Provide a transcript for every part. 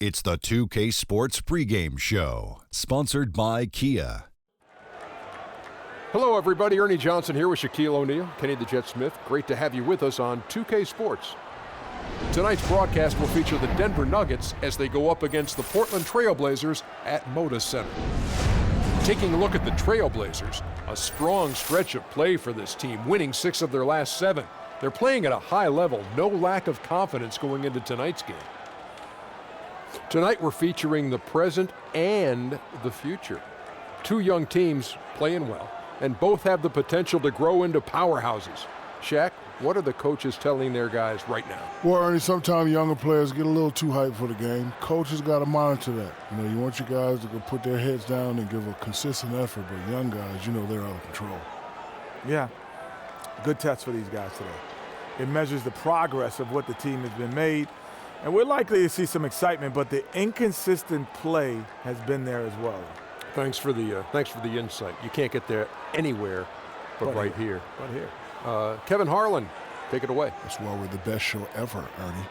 It's the 2K Sports pregame show, sponsored by Kia. Hello, everybody. Ernie Johnson here with Shaquille O'Neal, Kenny the Jet Smith. Great to have you with us on 2K Sports. Tonight's broadcast will feature the Denver Nuggets as they go up against the Portland Trail Blazers at Moda Center. Taking a look at the Trail Blazers, a strong stretch of play for this team, winning 6 of their last 7. They're playing at a high level, no lack of confidence going into tonight's game. Tonight we're featuring the present and the future. 2 young teams playing well, and both have the potential to grow into powerhouses. Shaq, what are the coaches telling their guys right now? Well, Ernie, sometimes younger players get a little too hyped for the game. Coaches got to monitor that. You want your guys to go put their heads down and give a consistent effort, but young guys, they're out of control. Yeah, good test for these guys today. It measures the progress of what the team has been made, and we're likely to see some excitement, but the inconsistent play has been there as well. Thanks for the insight. You can't get there anywhere but right here. But here. Kevin Harlan, take it away. That's why we're the best show ever, Ernie.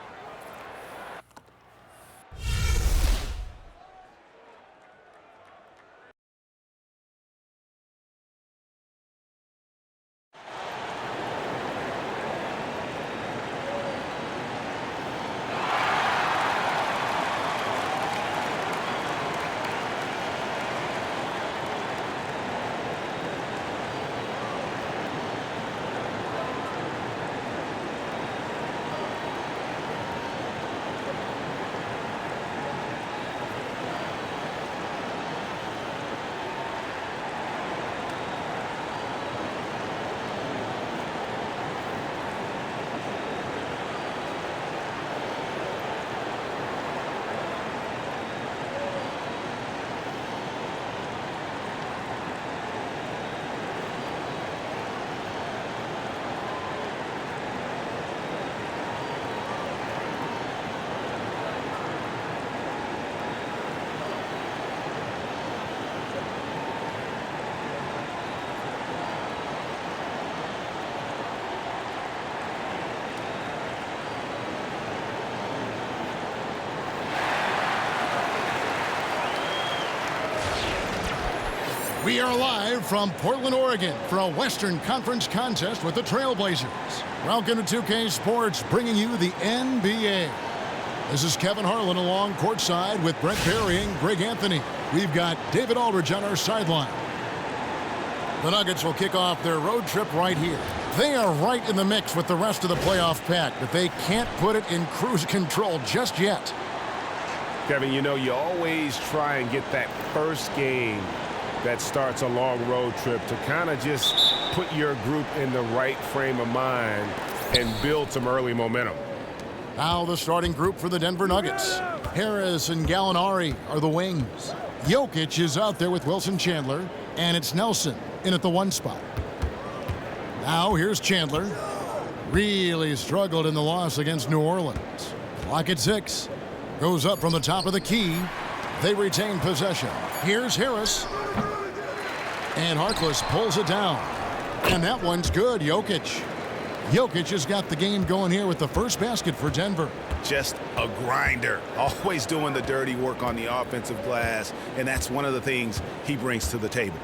We are live from Portland, Oregon for a Western Conference contest with the Trail Blazers. Welcome to 2K Sports, bringing you the NBA. This is Kevin Harlan along courtside with Brent Barry and Greg Anthony. We've got David Aldridge on our sideline. The Nuggets will kick off their road trip right here. They are right in the mix with the rest of the playoff pack, but they can't put it in cruise control just yet. Kevin, you always try and get that first game that starts a long road trip to kind of just put your group in the right frame of mind and build some early momentum. Now the starting group for the Denver Nuggets. Harris and Gallinari are the wings. Jokic is out there with Wilson Chandler, and it's Nelson in at the 1 spot. Now here's Chandler. Really struggled in the loss against New Orleans. Clock at 6. Goes up from the top of the key. They retain possession. Here's Harris. And Harkless pulls it down. And that one's good, Jokic. Jokic has got the game going here with the first basket for Denver. Just a grinder, always doing the dirty work on the offensive glass, and that's one of the things he brings to the table.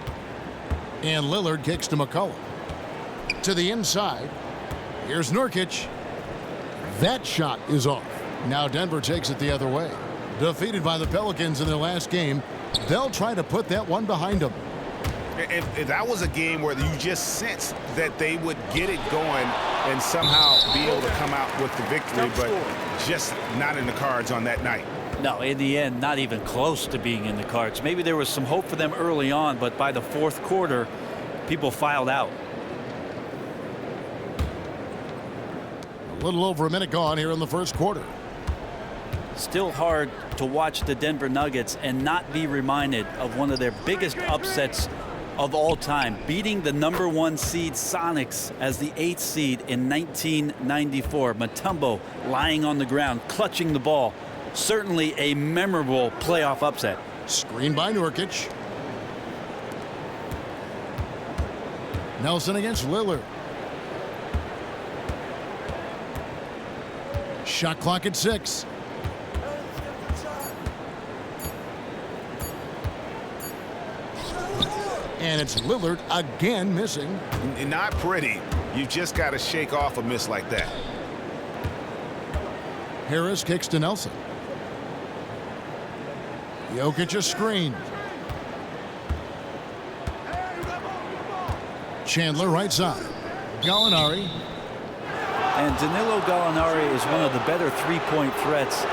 And Lillard kicks to McCollum. To the inside. Here's Nurkic. That shot is off. Now Denver takes it the other way. Defeated by the Pelicans in their last game, they'll try to put that one behind them. If that was a game where you just sensed that they would get it going and somehow be able to come out with the victory, but just not in the cards on that night. No, in the end, not even close to being in the cards. Maybe there was some hope for them early on, but by the 4th quarter, people filed out. A little over a minute gone here in the first quarter. Still hard to watch the Denver Nuggets and not be reminded of one of their biggest upsets of all time, beating the #1 seed Sonics as the 8th seed in 1994. Mutombo lying on the ground, clutching the ball. Certainly a memorable playoff upset. Screen by Nurkic. Nelson against Lillard. Shot clock at 6. And it's Lillard again missing. Not pretty. You just got to shake off a miss like that. Harris kicks to Nelson. Jokic a screen. Chandler right side. Gallinari. And Danilo Gallinari is one of the better three-point threats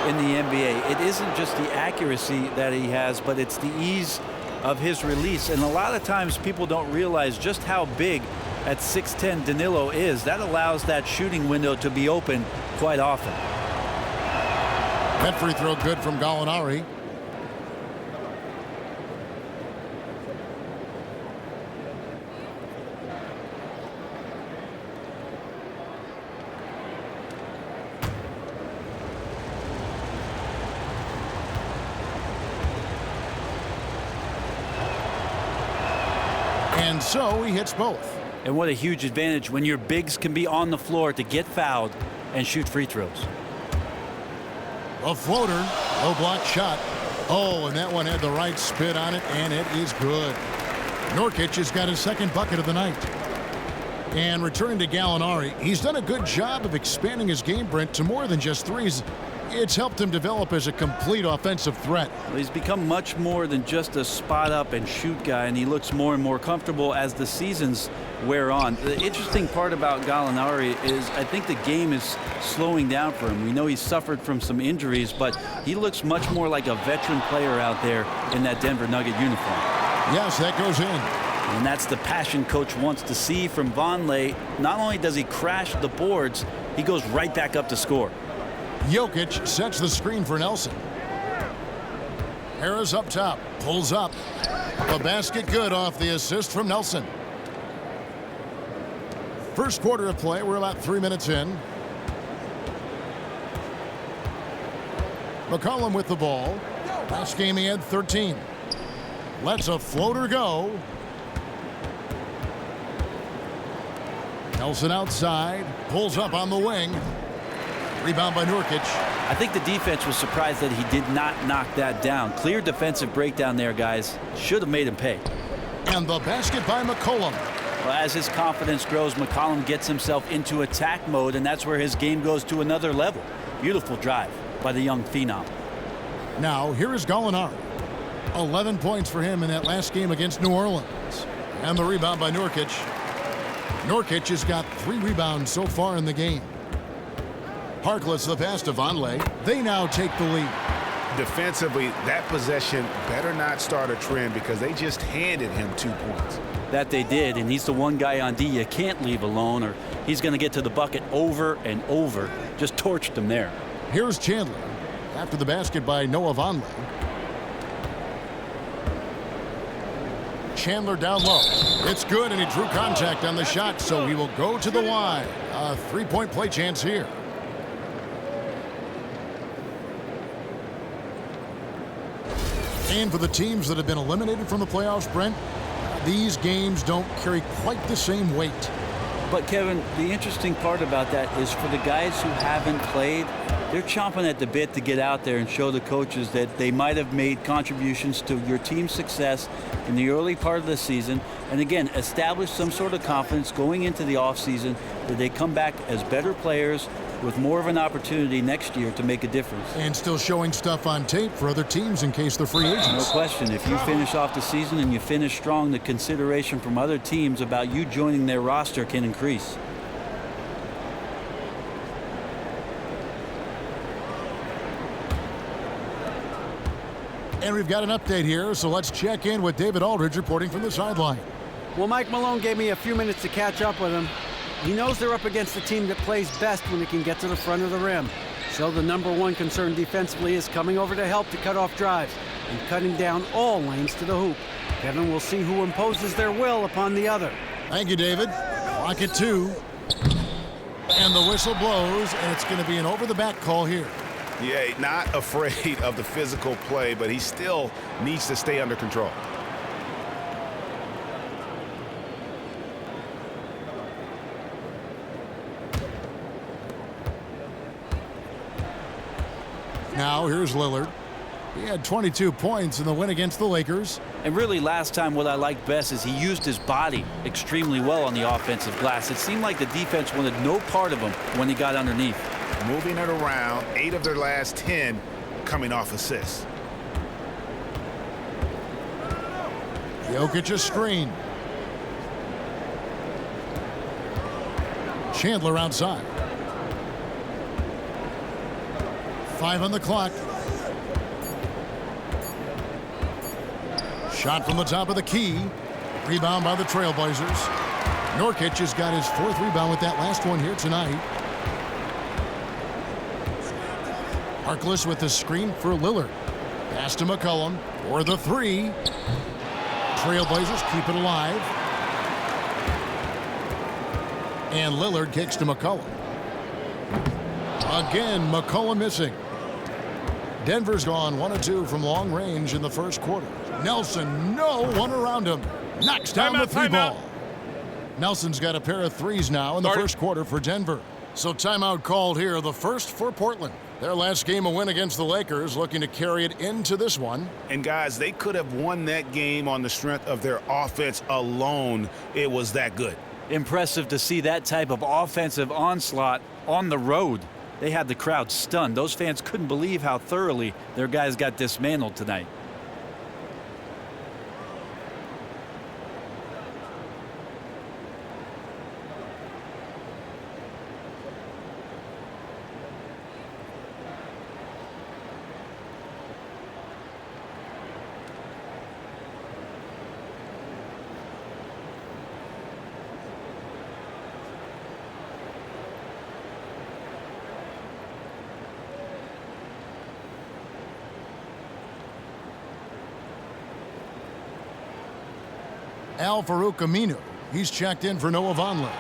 in the NBA. It isn't just the accuracy that he has, but it's the ease of his release. And a lot of times people don't realize just how big at 6'10" Danilo is. That allows that shooting window to be open quite often. That free throw good from Gallinari. And so he hits both. And what a huge advantage when your bigs can be on the floor to get fouled and shoot free throws. A floater, low block shot. Oh, and that one had the right spin on it, and it is good. Nurkic has got his second bucket of the night. And returning to Gallinari, he's done a good job of expanding his game, Brent, to more than just threes. It's helped him develop as a complete offensive threat. Well, he's become much more than just a spot up and shoot guy, and he looks more and more comfortable as the seasons wear on. The interesting part about Gallinari is I think the game is slowing down for him. We know he's suffered from some injuries, but he looks much more like a veteran player out there in that Denver Nugget uniform. Yes, that goes in. And that's the passion coach wants to see from Vonleh. Not only does he crash the boards, he goes right back up to score. Jokic sets the screen for Nelson. Harris up top, pulls up. The basket good off the assist from Nelson. First quarter of play, we're about 3 minutes in. McCollum with the ball. Last game he had 13. Lets a floater go. Nelson outside, pulls up on the wing. Rebound by Nurkic. I think the defense was surprised that he did not knock that down. Clear defensive breakdown there, guys. Should have made him pay. And the basket by McCollum. Well, as his confidence grows, McCollum gets himself into attack mode, and that's where his game goes to another level. Beautiful drive by the young phenom. Now, here is Gallinari. 11 points for him in that last game against New Orleans. And the rebound by Nurkic. Nurkic has got 3 rebounds so far in the game. Harkless the pass to Vonleh. They now take the lead. Defensively, that possession better not start a trend because they just handed him 2 points. That they did, and he's the one guy on D you can't leave alone, or he's going to get to the bucket over and over. Just torched him there. Here's Chandler after the basket by Noah Vonleh. Chandler down low. It's good, and he drew contact on the shot, so he will go to the line. A 3-point play chance here. And for the teams that have been eliminated from the playoffs, Brent, these games don't carry quite the same weight. But, Kevin, the interesting part about that is for the guys who haven't played, they're chomping at the bit to get out there and show the coaches that they might have made contributions to your team's success in the early part of the season. And, again, establish some sort of confidence going into the offseason that they come back as better players with more of an opportunity next year to make a difference. And still showing stuff on tape for other teams in case they're free agents. No question. If you finish off the season and you finish strong, the consideration from other teams about you joining their roster can increase. And we've got an update here, so let's check in with David Aldridge reporting from the sideline. Well, Mike Malone gave me a few minutes to catch up with him. He knows they're up against a team that plays best when it can get to the front of the rim. So the number one concern defensively is coming over to help to cut off drives and cutting down all lanes to the hoop. Kevin will see who imposes their will upon the other. Thank you, David. Clock at 2. And the whistle blows, and it's going to be an over-the-back call here. Yeah, not afraid of the physical play, but he still needs to stay under control. Now here's Lillard. He had 22 points in the win against the Lakers. And really, last time, what I liked best is he used his body extremely well on the offensive glass. It seemed like the defense wanted no part of him when he got underneath. Moving it around, 8 of their last 10 coming off assists. Jokic a screen. Chandler outside. 5 on the clock. Shot from the top of the key. Rebound by the Trailblazers. Nurkic has got his 4th rebound with that last one here tonight. Harkless with the screen for Lillard. Pass to McCollum for the 3. Trailblazers keep it alive. And Lillard kicks to McCollum. Again, McCollum missing. Denver's gone 1 of 2 from long range in the first quarter. Nelson, no one around him. Knocks down the 3 ball. Nelson's got a pair of 3s now in the first quarter for Denver. So timeout called here, the first for Portland. Their last game a win against the Lakers, looking to carry it into this one. And guys, they could have won that game on the strength of their offense alone. It was that good. Impressive to see that type of offensive onslaught on the road. They had the crowd stunned. Those fans couldn't believe how thoroughly their guys got dismantled tonight. Al Farouk Aminu. He's checked in for Noah Vonleh.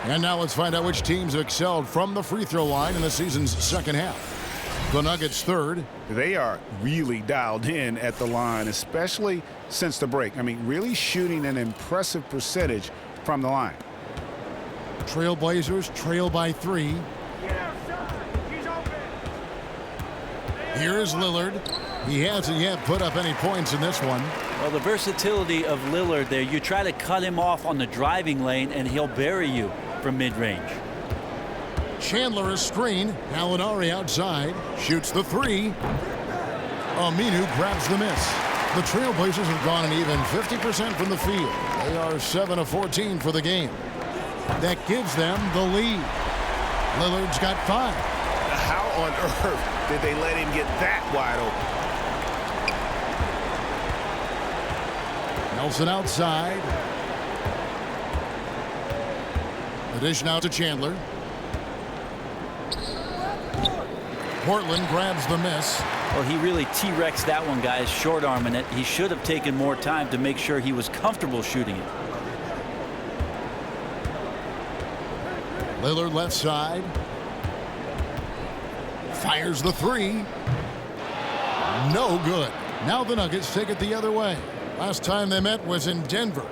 And now let's find out which teams have excelled from the free throw line in the season's second half. The Nuggets 3rd. They are really dialed in at the line, especially since the break. I mean, really shooting an impressive percentage from the line. Trailblazers trail by 3. Here's Lillard. He hasn't yet put up any points in this one. Well, the versatility of Lillard there, you try to cut him off on the driving lane and he'll bury you from mid-range. Chandler a screen. Gallinari outside. Shoots the 3. Aminu grabs the miss. The Trailblazers have gone an even 50% from the field. They are 7 of 14 for the game. That gives them the lead. Lillard's got 5. How on earth did they let him get that wide open? Nelson outside. The dish now to Chandler. Portland grabs the miss. Well, he really T-Rexed that one, guys, short-arming it. He should have taken more time to make sure he was comfortable shooting it. Lillard left side. Fires the 3. No good. Now the Nuggets take it the other way. Last time they met was in Denver.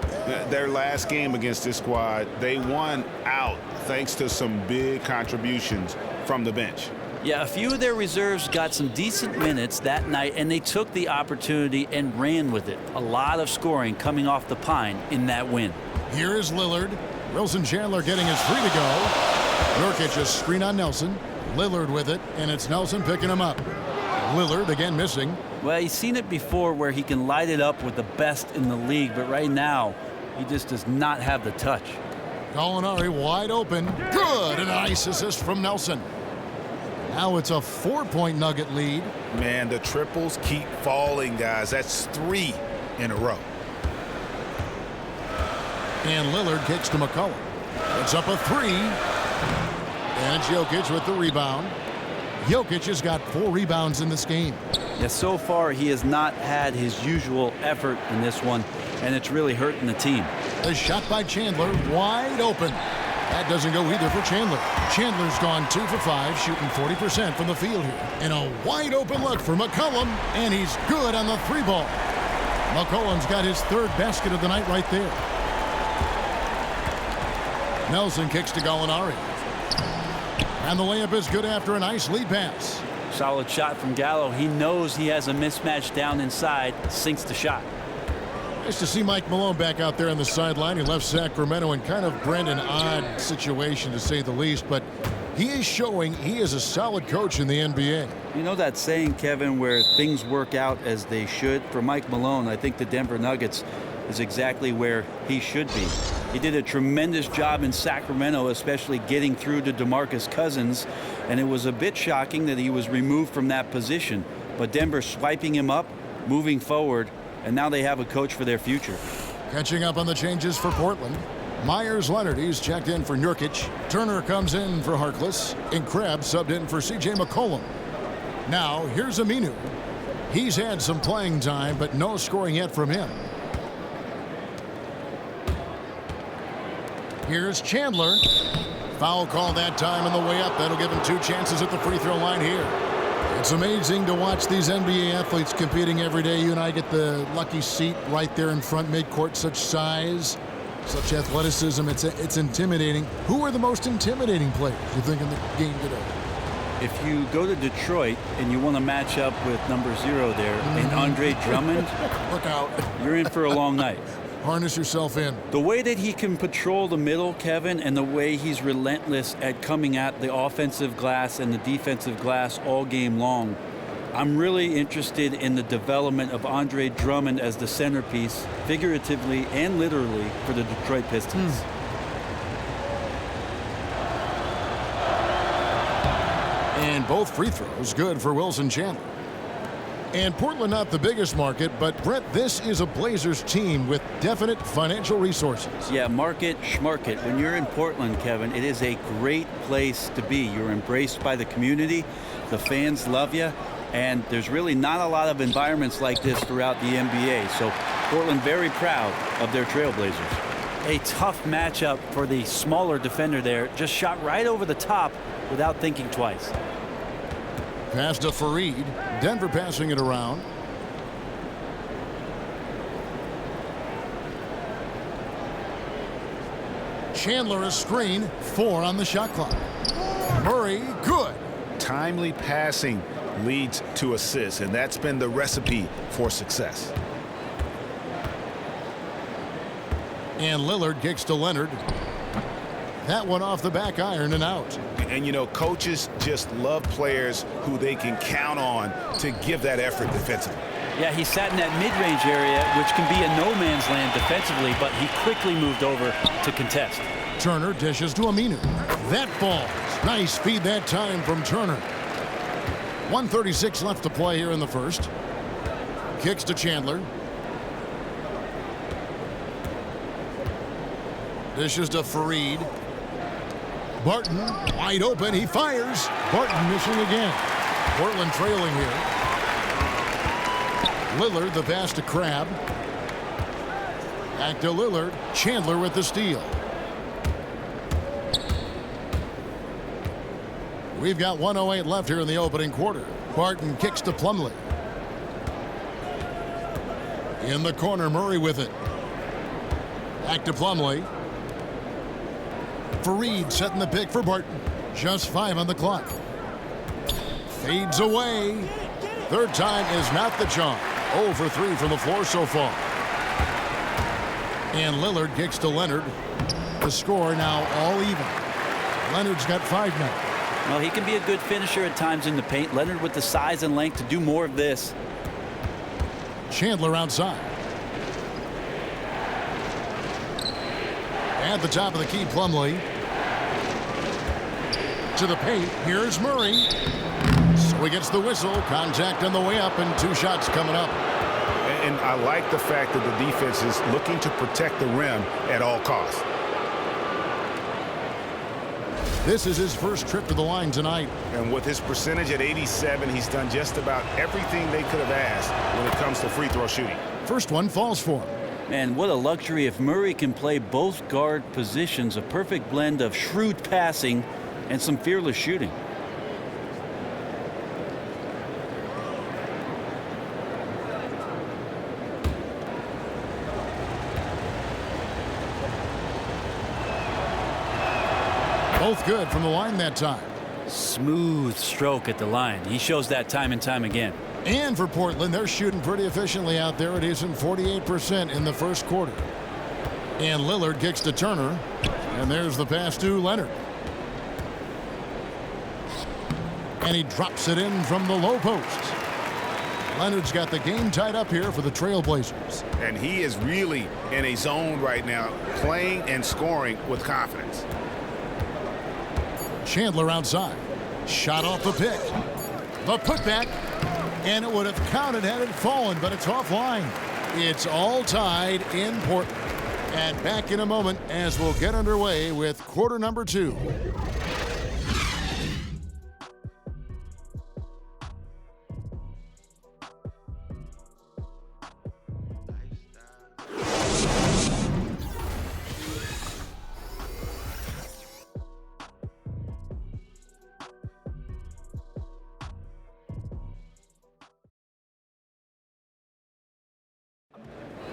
Their last game against this squad, they won out thanks to some big contributions from the bench. Yeah, a few of their reserves got some decent minutes that night, and they took the opportunity and ran with it. A lot of scoring coming off the pine in that win. Here is Lillard. Wilson Chandler getting his 3 to go. Nurkic a screen on Nelson. Lillard with it, and it's Nelson picking him up. Lillard again missing. Well, he's seen it before where he can light it up with the best in the league, but right now he just does not have the touch. Gallinari wide open. Good, and a nice assist from Nelson. Now it's a 4-point Nugget lead. Man, the triples keep falling, guys. That's 3 in a row. And Lillard kicks to McCollum. It's up a 3. And it's Jokic with the rebound. Jokic has got 4 rebounds in this game. Yeah, so far he has not had his usual effort in this one, and it's really hurting the team. The shot by Chandler, wide open. That doesn't go either for Chandler. Chandler's gone 2 for 5, shooting 40% from the field here. And a wide open look for McCollum, and he's good on the 3 ball. McCollum's got his 3rd basket of the night right there. Nelson kicks to Gallinari. And the layup is good after a nice lead pass. Solid shot from Gallo. He knows he has a mismatch down inside, sinks the shot. Nice to see Mike Malone back out there on the sideline. He left Sacramento in kind of an odd situation, to say the least, but he is showing he is a solid coach in the NBA. You know that saying, Kevin, where things work out as they should? For Mike Malone, I think the Denver Nuggets is exactly where he should be. He did a tremendous job in Sacramento, especially getting through to DeMarcus Cousins, and it was a bit shocking that he was removed from that position. But Denver swiping him up, moving forward, and now they have a coach for their future. Catching up on the changes for Portland. Myers Leonard, he's checked in for Nurkic. Turner comes in for Harkless, and Krabs subbed in for C.J. McCollum. Now, here's Aminu. He's had some playing time, but no scoring yet from him. Here's Chandler. Foul call that time on the way up. That'll give him 2 chances at the free throw line here. It's amazing to watch these NBA athletes competing every day. You and I get the lucky seat right there in front midcourt. Such size, such athleticism. It's intimidating. Who are the most intimidating players, you think, in the game today? If you go to Detroit and you want to match up with number 0 there and Andre Drummond, look out. You're in for a long night. Harness yourself in. The way that he can patrol the middle, Kevin, and the way he's relentless at coming at the offensive glass and the defensive glass all game long, I'm really interested in the development of Andre Drummond as the centerpiece, figuratively and literally, for the Detroit Pistons. And both free throws good for Wilson Chandler. And Portland not the biggest market, but Brett, this is a Blazers team with definite financial resources. Yeah, market, schmarket. When you're in Portland, Kevin, it is a great place to be. You're embraced by the community. The fans love you. And there's really not a lot of environments like this throughout the NBA. So Portland very proud of their Trailblazers. A tough matchup for the smaller defender there. Just shot right over the top without thinking twice. Pass to Fareed. Denver passing it around. Chandler a screen. 4 on the shot clock. Murray, good. Timely passing leads to assists, and that's been the recipe for success. And Lillard kicks to Leonard. That one off the back iron and out. And, you know, coaches just love players who they can count on to give that effort defensively. Yeah, he sat in that mid-range area, which can be a no-man's land defensively, but he quickly moved over to contest. Turner dishes to Aminu. That falls. Nice feed that time from Turner. 1:36 left to play here in the first. Kicks to Chandler. Dishes to Fareed. Barton wide open. He fires. Barton missing again. Portland trailing here. Lillard the pass to Crabbe. Back to Lillard. Chandler with the steal. We've got 1:08 left here in the opening quarter. Barton kicks to Plumlee. In the corner, Murray with it. Back to Plumlee. Fareed setting the pick for Barton. Just 5 on the clock. Fades away. Third time is not the charm. 0 for 3 from the floor so far. And Lillard kicks to Leonard. The score now all even. Leonard's got 5 now. Well, he can be a good finisher at times in the paint. Leonard with the size and length to do more of this. Chandler outside. At the top of the key, Plumlee. To the paint. Here's Murray. So he gets the whistle. Contact on the way up and 2 shots coming up. And I like the fact that the defense is looking to protect the rim at all costs. This is his first trip to the line tonight. And with his percentage at 87, he's done just about everything they could have asked when it comes to free throw shooting. First one falls for him. Man, what a luxury if Murray can play both guard positions. A perfect blend of shrewd passing and some fearless shooting. Both good from the line that time. Smooth stroke at the line. He shows that time and time again. And for Portland, they're shooting pretty efficiently out there. It isn't 48% in the first quarter. And Lillard kicks to Turner. And there's the pass to Leonard. And he drops it in from the low post. Leonard's got the game tied up here for the Trailblazers. And he is really in a zone right now, playing and scoring with confidence. Chandler outside. Shot off the pick. The putback. And it would have counted had it fallen, but it's offline. It's all tied in Portland. And back in a moment as we'll get underway with quarter number 2.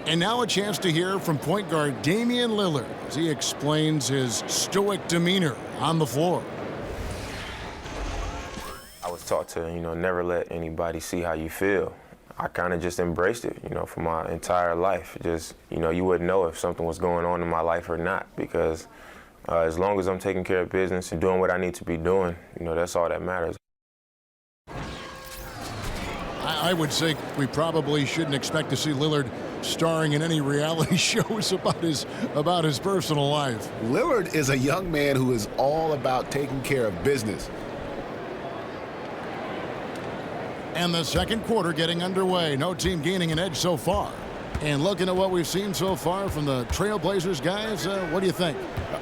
And now a chance to hear from point guard Damian Lillard as he explains his stoic demeanor on the floor. I was taught to, never let anybody see how you feel. I kind of just embraced it, for my entire life. Just, you wouldn't know if something was going on in my life or not, because as long as I'm taking care of business and doing what I need to be doing, that's all that matters. I would say we probably shouldn't expect to see Lillard starring in any reality shows about his personal life. Lillard is a young man who is all about taking care of business. And the second quarter getting underway. No team gaining an edge so far. And looking at what we've seen so far from the Trailblazers guys, what do you think?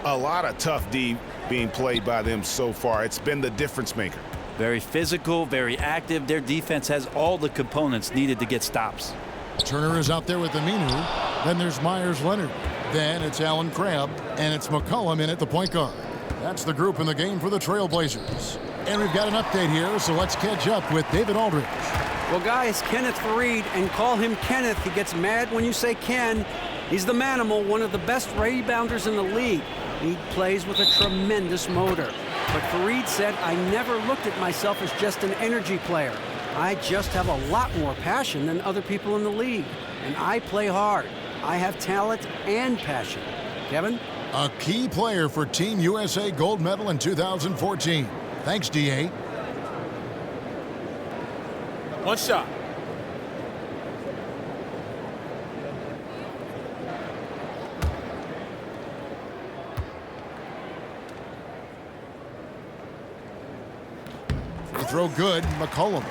A lot of tough D being played by them so far. It's been the difference maker. Very physical, very active. Their defense has all the components needed to get stops. Turner is out there with Aminu. Then there's Myers-Leonard. Then it's Allen Crabbe. And it's McCollum in at the point guard. That's the group in the game for the Trailblazers. And we've got an update here, so let's catch up with David Aldridge. Well, guys, Kenneth Faried, and call him Kenneth. He gets mad when you say Ken. He's the manimal, one of the best rebounders in the league. He plays with a tremendous motor. But Faried said, I never looked at myself as just an energy player. I just have a lot more passion than other people in the league. And I play hard. I have talent and passion. Kevin? A key player for Team USA gold medal in 2014. Thanks, D.A. One shot. Free throw good, McCollum.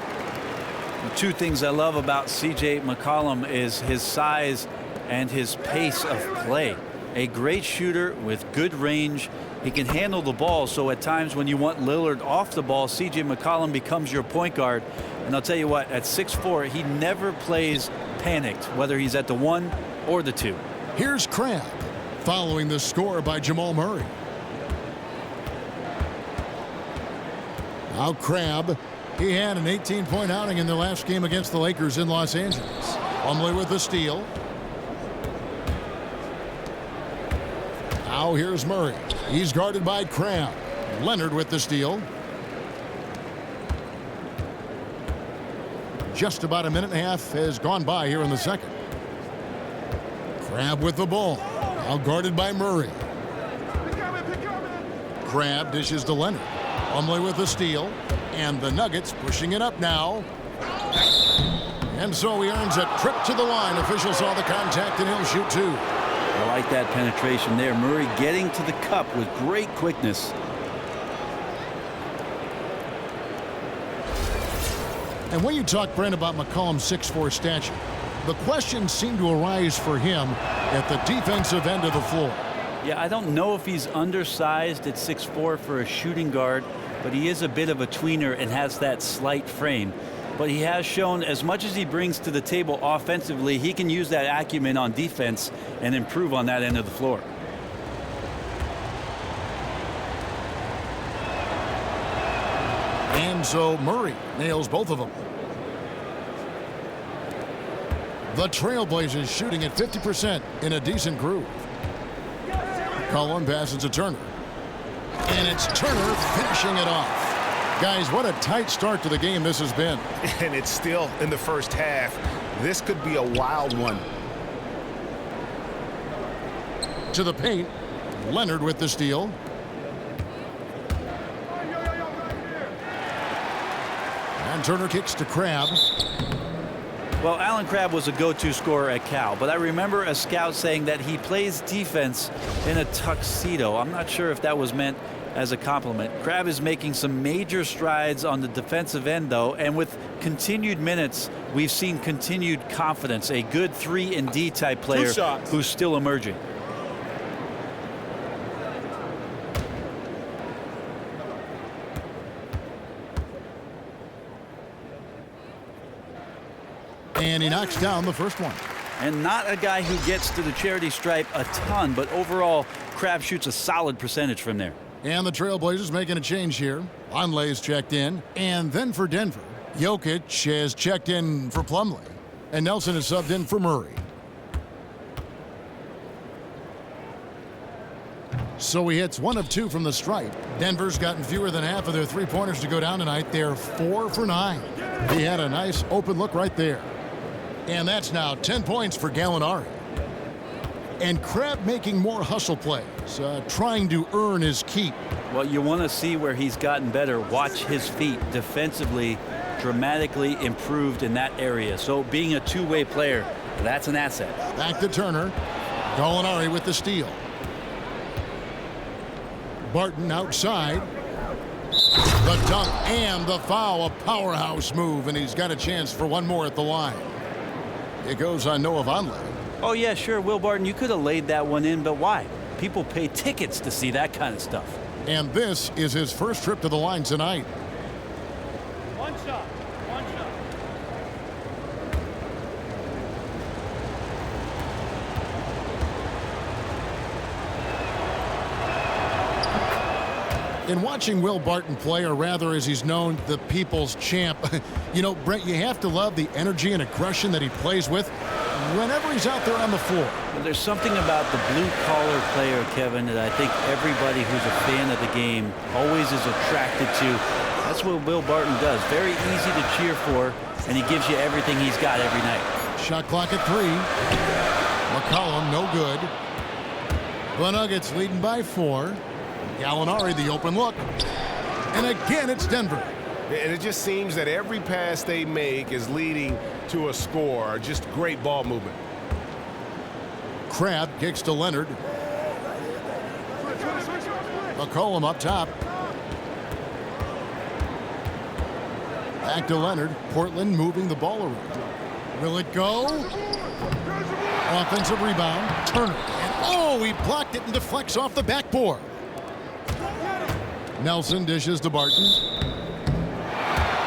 The two things I love about C.J. McCollum is his size and his pace of play. A great shooter with good range. He can handle the ball, so at times when you want Lillard off the ball, C.J. McCollum becomes your point guard. And I'll tell you what, at 6'4", he never plays panicked, whether he's at the 1 or the 2. Here's Crabbe, following the score by Jamal Murray. Now Crabbe, he had an 18-point outing in their last game against the Lakers in Los Angeles. Plumlee with the steal. Now here's Murray. He's guarded by Crabbe. Leonard with the steal. Just about a minute and a half has gone by here in the second. Crabbe with the ball. Now guarded by Murray. Crabbe dishes to Leonard. Plumlee with the steal. And the Nuggets pushing it up now. And so he earns a trip to the line. Officials saw the contact and he'll shoot 2. I like that penetration there. Murray getting to the cup with great quickness. And when you talk, Brent, about McCollum's 6'4" stature, the questions seem to arise for him at the defensive end of the floor. Yeah, I don't know if he's undersized at 6'4" for a shooting guard, but he is a bit of a tweener and has that slight frame. But he has shown, as much as he brings to the table offensively, he can use that acumen on defense and improve on that end of the floor. And so Murray nails both of them. The Trailblazers shooting at 50% in a decent groove. McCollum passes to Turner. And it's Turner finishing it off. Guys, what a tight start to the game this has been. And it's still in the first half. This could be a wild one. To the paint. Leonard with the steal. And Turner kicks to Crabbe. Well, Alan Crabbe was a go-to scorer at Cal, but I remember a scout saying that he plays defense in a tuxedo. I'm not sure if that was meant as a compliment. Crabbe is making some major strides on the defensive end, though, and with continued minutes, we've seen continued confidence. A good 3-and-D type player who's still emerging. And he knocks down the first one. And not a guy who gets to the charity stripe a ton, but overall, Crabbe shoots a solid percentage from there. And the Trailblazers making a change here. Onley's checked in. And then for Denver, Jokic has checked in for Plumlee. And Nelson is subbed in for Murray. So he hits 1 of 2 from the stripe. Denver's gotten fewer than half of their three-pointers to go down tonight. They're 4 for 9. He had a nice open look right there. And that's now 10 points for Gallinari. And Crabbe making more hustle plays, trying to earn his keep. Well, you want to see where he's gotten better. Watch his feet. Defensively, dramatically improved in that area. So being a two-way player, that's an asset. Back to Turner. Gallinari with the steal. Barton outside. The dunk and the foul, a powerhouse move, and he's got a chance for one more at the line. It goes on Noah Vonleh. Oh, yeah, sure, Will Barton, you could have laid that one in, but why? People pay tickets to see that kind of stuff. And this is his first trip to the line tonight. One shot. In watching Will Barton play, or rather as he's known, the people's champ, you know, Brent, you have to love the energy and aggression that he plays with whenever he's out there on the floor. Well, there's something about the blue-collar player, Kevin, that I think everybody who's a fan of the game always is attracted to. That's what Will Barton does. Very easy to cheer for, and he gives you everything he's got every night. Shot clock at 3. McCollum, no good. The Nuggets leading by 4. Gallinari, the open look. And again, it's Denver. And it just seems that every pass they make is leading to a score. Just great ball movement. Crabbe kicks to Leonard. McCollum up top. Back to Leonard. Portland moving the ball around. Will it go? Offensive rebound. Turner. And oh, he blocked it and deflects off the backboard. Nelson dishes to Barton.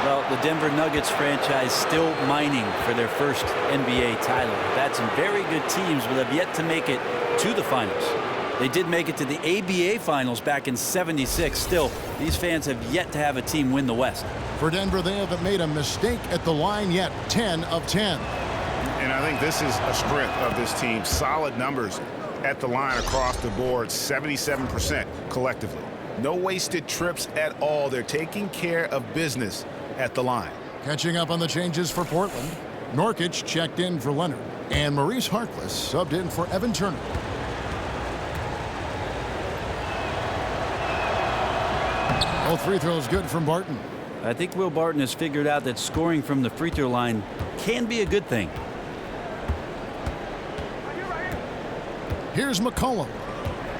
Well, the Denver Nuggets franchise still mining for their first NBA title. They've had some very good teams, but have yet to make it to the finals. They did make it to the ABA finals back in '76. Still, these fans have yet to have a team win the West. For Denver, they haven't made a mistake at the line yet. 10 of 10. And I think this is a strength of this team. Solid numbers at the line across the board, 77% collectively. No wasted trips at all. They're taking care of business at the line. Catching up on the changes for Portland. Nurkic checked in for Leonard. And Maurice Harkless subbed in for Evan Turner. All free throws good from Barton. I think Will Barton has figured out that scoring from the free throw line can be a good thing. Here's McCollum.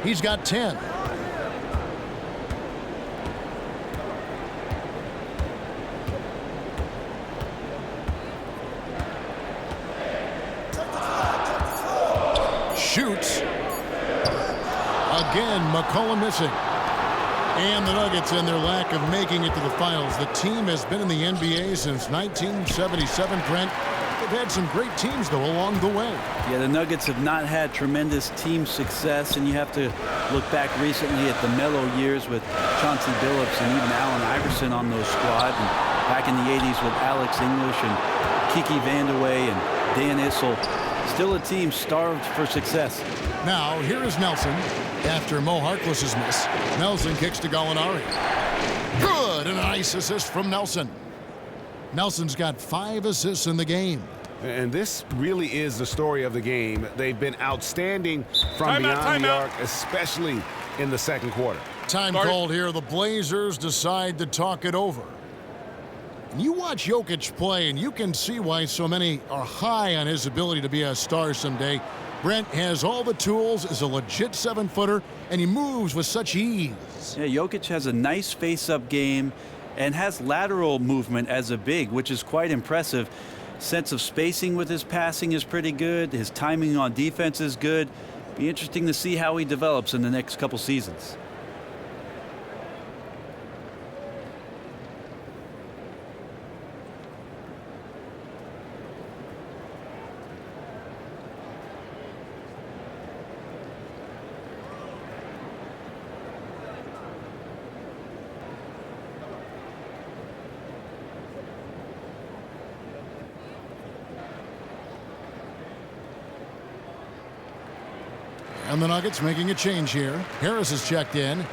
He's got 10. Shoots. Again, McCollum missing. And the Nuggets and their lack of making it to the finals. The team has been in the NBA since 1977, Brent. They've had some great teams, though, along the way. Yeah, the Nuggets have not had tremendous team success, and you have to look back recently at the mellow years with Chauncey Billups and even Allen Iverson on those squads. And back in the 80s with Alex English and Kiki Vandeweghe and Dan Issel. Still a team starved for success. Now, here is Nelson. After Mo Harkless's miss, Nelson kicks to Gallinari. Good! good, and a nice assist from Nelson. Nelson's got 5 assists in the game. And this really is the story of the game. They've been outstanding from beyond the arc, especially in the second quarter. Time called here. The Blazers decide to talk it over. And you watch Jokic play, and you can see why so many are high on his ability to be a star someday. Brent has all the tools, is a legit 7-footer, and he moves with such ease. Yeah, Jokic has a nice face-up game and has lateral movement as a big, which is quite impressive. Sense of spacing with his passing is pretty good. His timing on defense is good. Be interesting to see how he develops in the next couple seasons. And the Nuggets making a change here. Harris is checked in.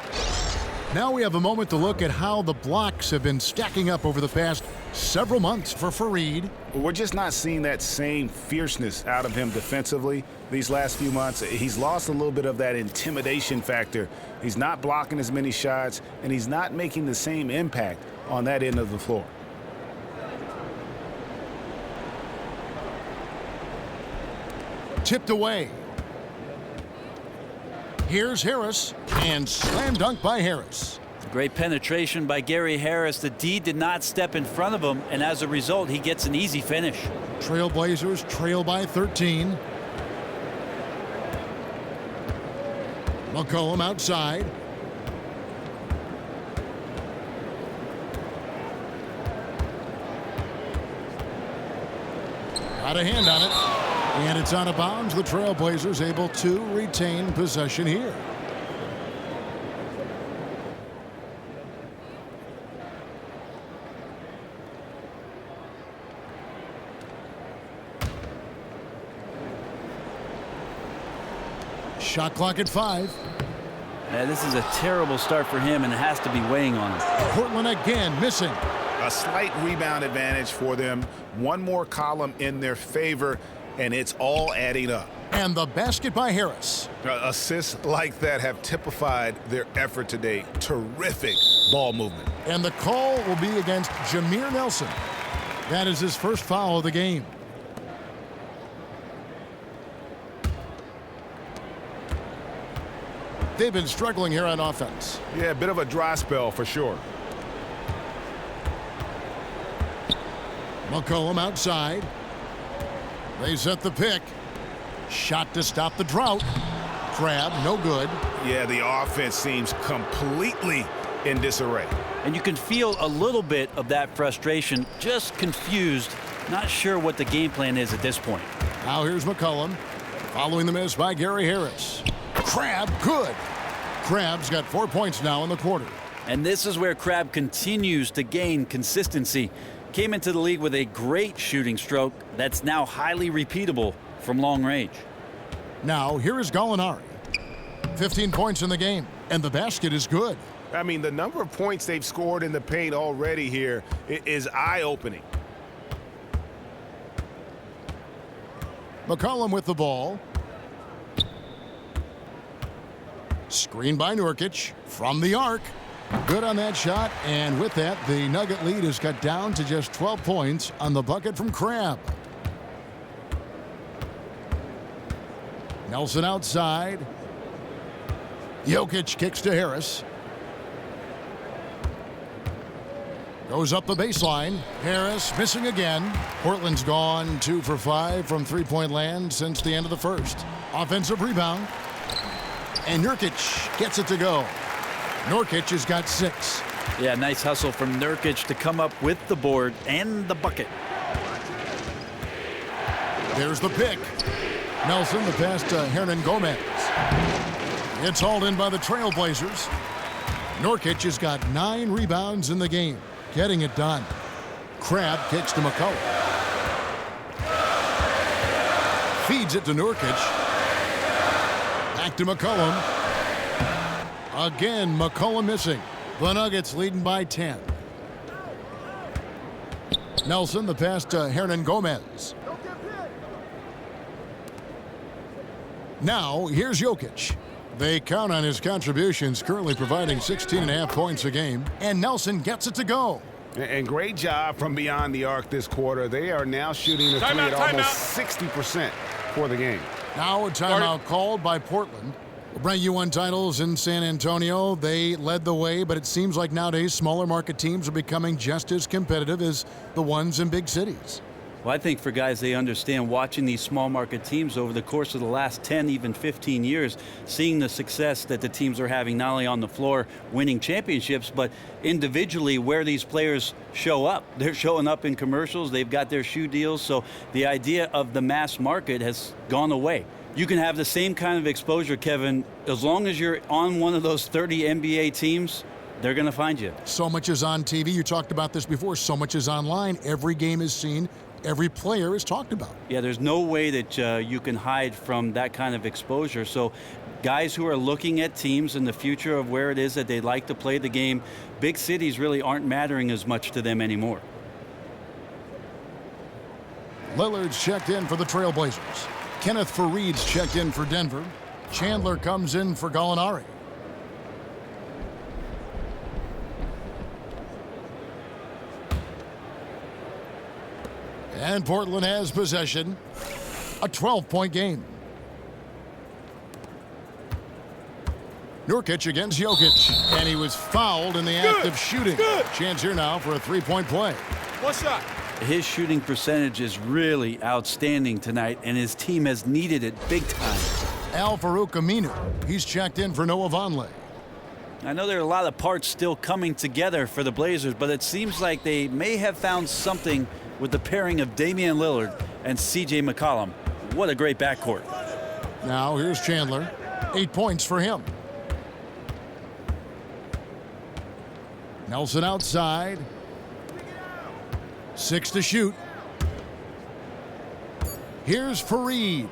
Now we have a moment to look at how the blocks have been stacking up over the past several months for Fareed. We're just not seeing that same fierceness out of him defensively these last few months. He's lost a little bit of that intimidation factor. He's not blocking as many shots, and he's not making the same impact on that end of the floor. Tipped away. Here's Harris, and slam dunk by Harris. Great penetration by Gary Harris. The D did not step in front of him, and as a result, he gets an easy finish. Trailblazers trail by 13. McCollum outside. Got a hand on it. And it's out of bounds. The Trailblazers able to retain possession here. Shot clock at 5. Yeah, this is a terrible start for him, and it has to be weighing on him. Portland again missing. A slight rebound advantage for them. One more column in their favor, and it's all adding up. And the basket by Harris. Assists like that have typified their effort today. Terrific ball movement. And the call will be against Jameer Nelson. That is his first foul of the game. They've been struggling here on offense. Yeah, a bit of a dry spell for sure. McCollum outside. They set the pick. Shot to stop the drought. Crab, no good. Yeah, the offense seems completely in disarray. And you can feel a little bit of that frustration, just confused, not sure what the game plan is at this point. Now here's McCollum, following the miss by Gary Harris. Crab, good. Crab's got 4 points now in the quarter. And this is where Crab continues to gain consistency. Came into the league with a great shooting stroke that's now highly repeatable from long range. Now here is Gallinari. 15 points in the game, and the basket is good. I mean, the number of points they've scored in the paint already here is eye-opening. McCollum with the ball. Screen by Nurkic from the arc. Good on that shot, and with that, the Nugget lead is cut down to just 12 points on the bucket from Crab. Nelson outside. Jokic kicks to Harris. Goes up the baseline. Harris missing again. Portland's gone 2 for 5 from three-point land since the end of the first. Offensive rebound. And Nurkic gets it to go. Nurkic has got 6. Yeah, nice hustle from Nurkic to come up with the board and the bucket. There's the pick. Nelson, the pass to Hernan Gomez. It's hauled in by the Trailblazers. Nurkic has got 9 rebounds in the game, getting it done. Crab kicks to McCollum. Feeds it to Nurkic. Back to McCollum. Again, McCollum missing. The Nuggets leading by 10. Nelson, the pass to Hernan Gomez. Now, here's Jokic. They count on his contributions, currently providing 16.5 points a game. And Nelson gets it to go. And great job from beyond the arc this quarter. They are now shooting the three at almost 60% for the game. Now a timeout called by Portland. Brent, you won titles in San Antonio. They led the way, but it seems like nowadays smaller market teams are becoming just as competitive as the ones in big cities. Well, I think for guys, they understand watching these small market teams over the course of the last 10, even 15 years, seeing the success that the teams are having not only on the floor winning championships, but individually where these players show up. They're showing up in commercials. They've got their shoe deals. So the idea of the mass market has gone away. You can have the same kind of exposure, Kevin, as long as you're on one of those 30 NBA teams. They're going to find you. So much is on TV. You talked about this before. So much is online. Every game is seen. Every player is talked about. Yeah, there's no way that you can hide from that kind of exposure. So guys who are looking at teams in the future of where it is that they'd like to play the game, big cities really aren't mattering as much to them anymore. Lillard's checked in for the Trailblazers. Kenneth Faried's checked in for Denver. Chandler comes in for Gallinari. And Portland has possession. A 12-point game. Nurkic against Jokic. And he was fouled in the act of shooting. Chance here now for a three-point play. One shot. His shooting percentage is really outstanding tonight, and his team has needed it big time. Al-Farouq Aminu. He's checked in for Noah Vonleh. I know there are a lot of parts still coming together for the Blazers, but it seems like they may have found something with the pairing of Damian Lillard and C.J. McCollum. What a great backcourt. Now here's Chandler. 8 points for him. Nelson outside. 6 to shoot. Here's Faried.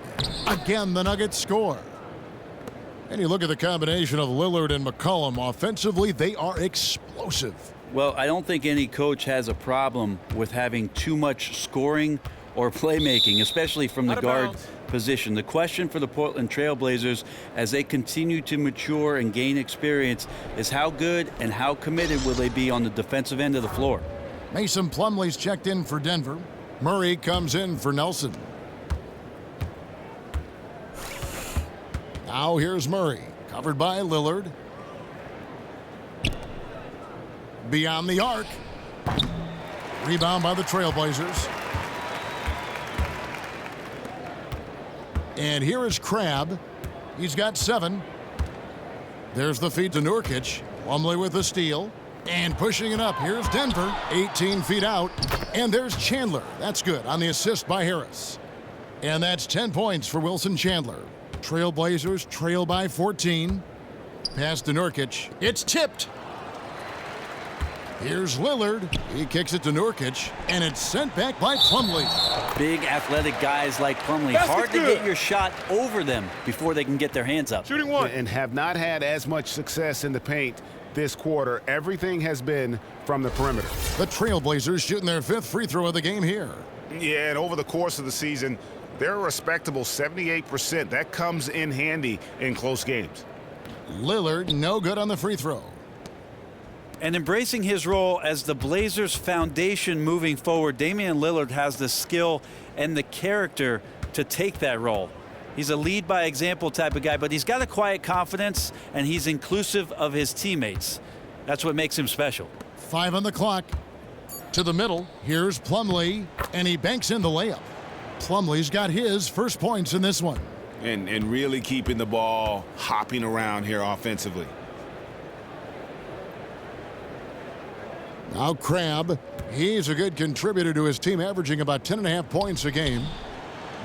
Again, the Nuggets score. And you look at the combination of Lillard and McCollum. Offensively, they are explosive. Well, I don't think any coach has a problem with having too much scoring or playmaking, especially from the guard position. The question for the Portland Trailblazers as they continue to mature and gain experience is how good and how committed will they be on the defensive end of the floor. Mason Plumlee's checked in for Denver. Murray comes in for Nelson. Now here's Murray, covered by Lillard. Beyond the arc. Rebound by the Trailblazers. And here is Crabbe. He's got 7. There's the feed to Nurkic. Plumlee with the steal. And pushing it up, here's Denver, 18 feet out. And there's Chandler. That's good on the assist by Harris. And that's 10 points for Wilson Chandler. Trailblazers trail by 14. Pass to Nurkic. It's tipped. Here's Lillard. He kicks it to Nurkic, and it's sent back by Plumlee. Big athletic guys like Plumlee. Hard to get your shot over them before they can get their hands up. Shooting one. And have not had as much success in the paint this quarter. Everything has been from the perimeter. The Trailblazers shooting their 5th free throw of the game here. Yeah, and over the course of the season, they're a respectable 78%. That comes in handy in close games. Lillard, no good on the free throw. And embracing his role as the Blazers' foundation moving forward, Damian Lillard has the skill and the character to take that role. He's a lead by example type of guy, but he's got a quiet confidence, and he's inclusive of his teammates. That's what makes him special. 5 on the clock. To the middle, here's Plumlee, and he banks in the layup. Plumlee's got his first points in this one. And really keeping the ball hopping around here offensively. Now Crabbe, he's a good contributor to his team, averaging about 10.5 points a game.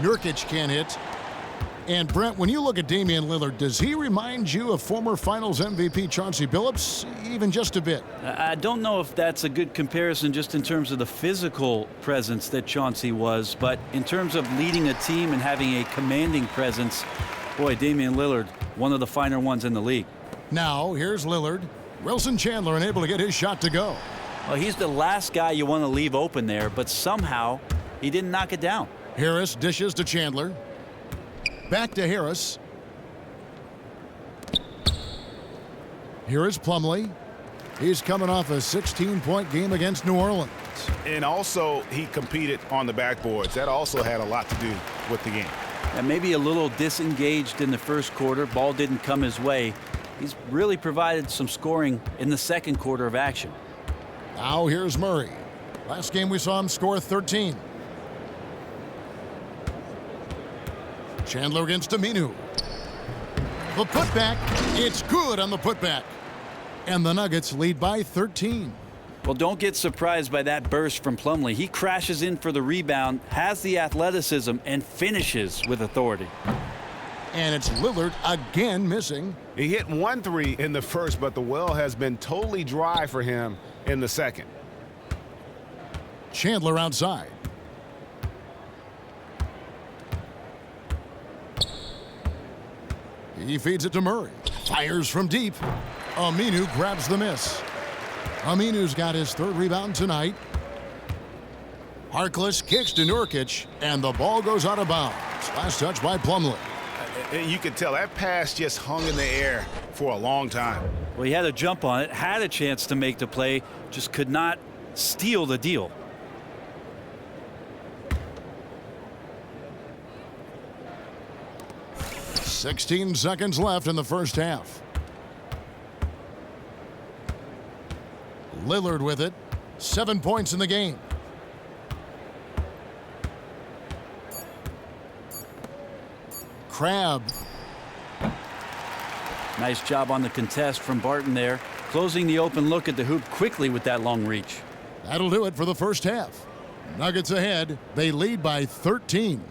Nurkic can't hit. And Brent, when you look at Damian Lillard, does he remind you of former Finals MVP Chauncey Billups, even just a bit? I don't know if that's a good comparison just in terms of the physical presence that Chauncey was, but in terms of leading a team and having a commanding presence, boy, Damian Lillard, one of the finer ones in the league. Now, here's Lillard. Wilson Chandler unable to get his shot to go. Well, he's the last guy you want to leave open there, but somehow he didn't knock it down. Harris dishes to Chandler. Back to Harris. Here is Plumlee. He's coming off a 16-point game against New Orleans. And also, he competed on the backboards. That also had a lot to do with the game. And maybe a little disengaged in the first quarter. Ball didn't come his way. He's really provided some scoring in the second quarter of action. Now here's Murray. Last game we saw him score 13. Chandler against Aminu. The putback. It's good on the putback. And the Nuggets lead by 13. Well, don't get surprised by that burst from Plumlee. He crashes in for the rebound, has the athleticism, and finishes with authority. And it's Lillard again missing. He hit 1 3 in the first, but the well has been totally dry for him in the second. Chandler outside. He feeds it to Murray. Fires from deep. Aminu grabs the miss. Aminu's got his 3rd rebound tonight. Harkless kicks to Nurkic, and the ball goes out of bounds. Last touch by Plumlee. You could tell that pass just hung in the air for a long time. Well, he had a jump on it, had a chance to make the play, just could not steal the deal. "16 seconds left in the first half. Lillard with it. 7 points in the game. Crabbe. Nice job on the contest from Barton there. Closing the open look at the hoop quickly with that long reach. That'll do it for the first half. Nuggets ahead. They lead by 13.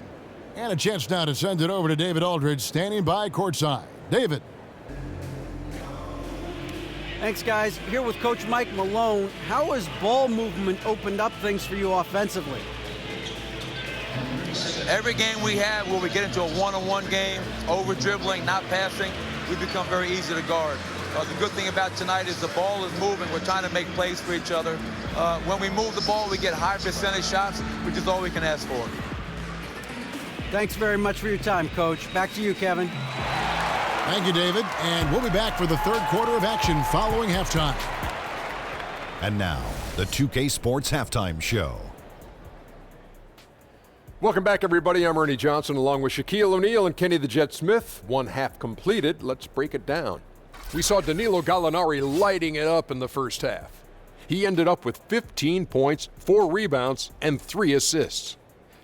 And a chance now to send it over to David Aldridge, standing by courtside. David. Thanks, guys. Here with Coach Mike Malone. How has ball movement opened up things for you offensively? Every game we have where we get into a one-on-one game, over-dribbling, not passing, we become very easy to guard. The good thing about tonight is the ball is moving. We're trying to make plays for each other. When we move the ball, we get high percentage shots, which is all we can ask for. Thanks very much for your time, Coach. Back to you, Kevin. Thank you, David. And we'll be back for the 3rd quarter of action following halftime. And now, the 2K Sports Halftime Show. Welcome back, everybody. I'm Ernie Johnson along with Shaquille O'Neal and Kenny the Jet Smith. 1 half completed. Let's break it down. We saw Danilo Gallinari lighting it up in the first half. He ended up with 15 points, 4 rebounds, and 3 assists.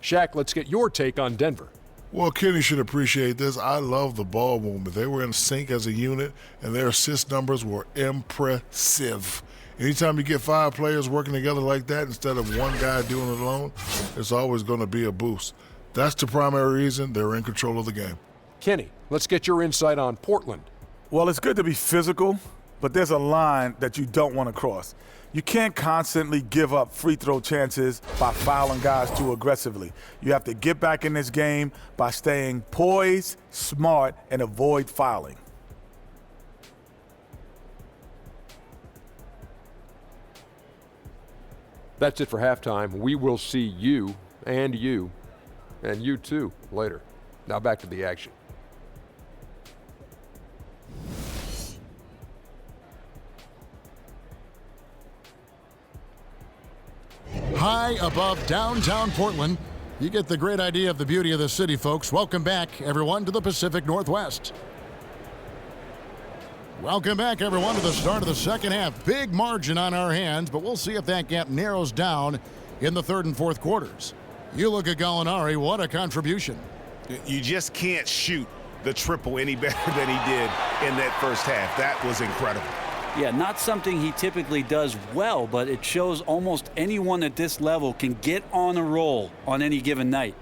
Shaq, let's get your take on Denver. Well, Kenny should appreciate this. I love the ball movement. They were in sync as a unit, and their assist numbers were impressive. Anytime you get 5 players working together like that instead of one guy doing it alone, it's always going to be a boost. That's the primary reason they're in control of the game. Kenny, let's get your insight on Portland. Well, it's good to be physical, but there's a line that you don't want to cross. You can't constantly give up free throw chances by fouling guys too aggressively. You have to get back in this game by staying poised, smart, and avoid fouling. That's it for halftime. We will see you and you too later. Now back to the action. High above downtown Portland. You get the great idea of the beauty of the city, folks. Welcome back, everyone, to the Pacific Northwest. Welcome back, everyone, to the start of the second half. Big margin on our hands, but we'll see if that gap narrows down in the 3rd and 4th quarters. You look at Gallinari, what a contribution. You just can't shoot the triple any better than he did in that first half. That was incredible. Yeah, not something he typically does well, but it shows almost anyone at this level can get on a roll on any given night.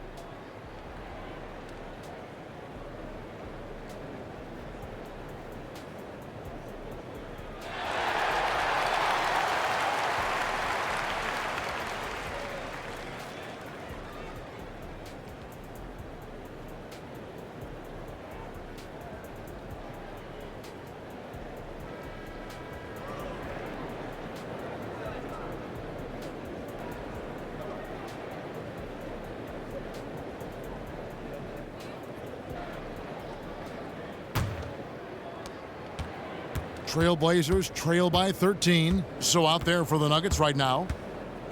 Trailblazers trail by 13. So out there for the Nuggets right now.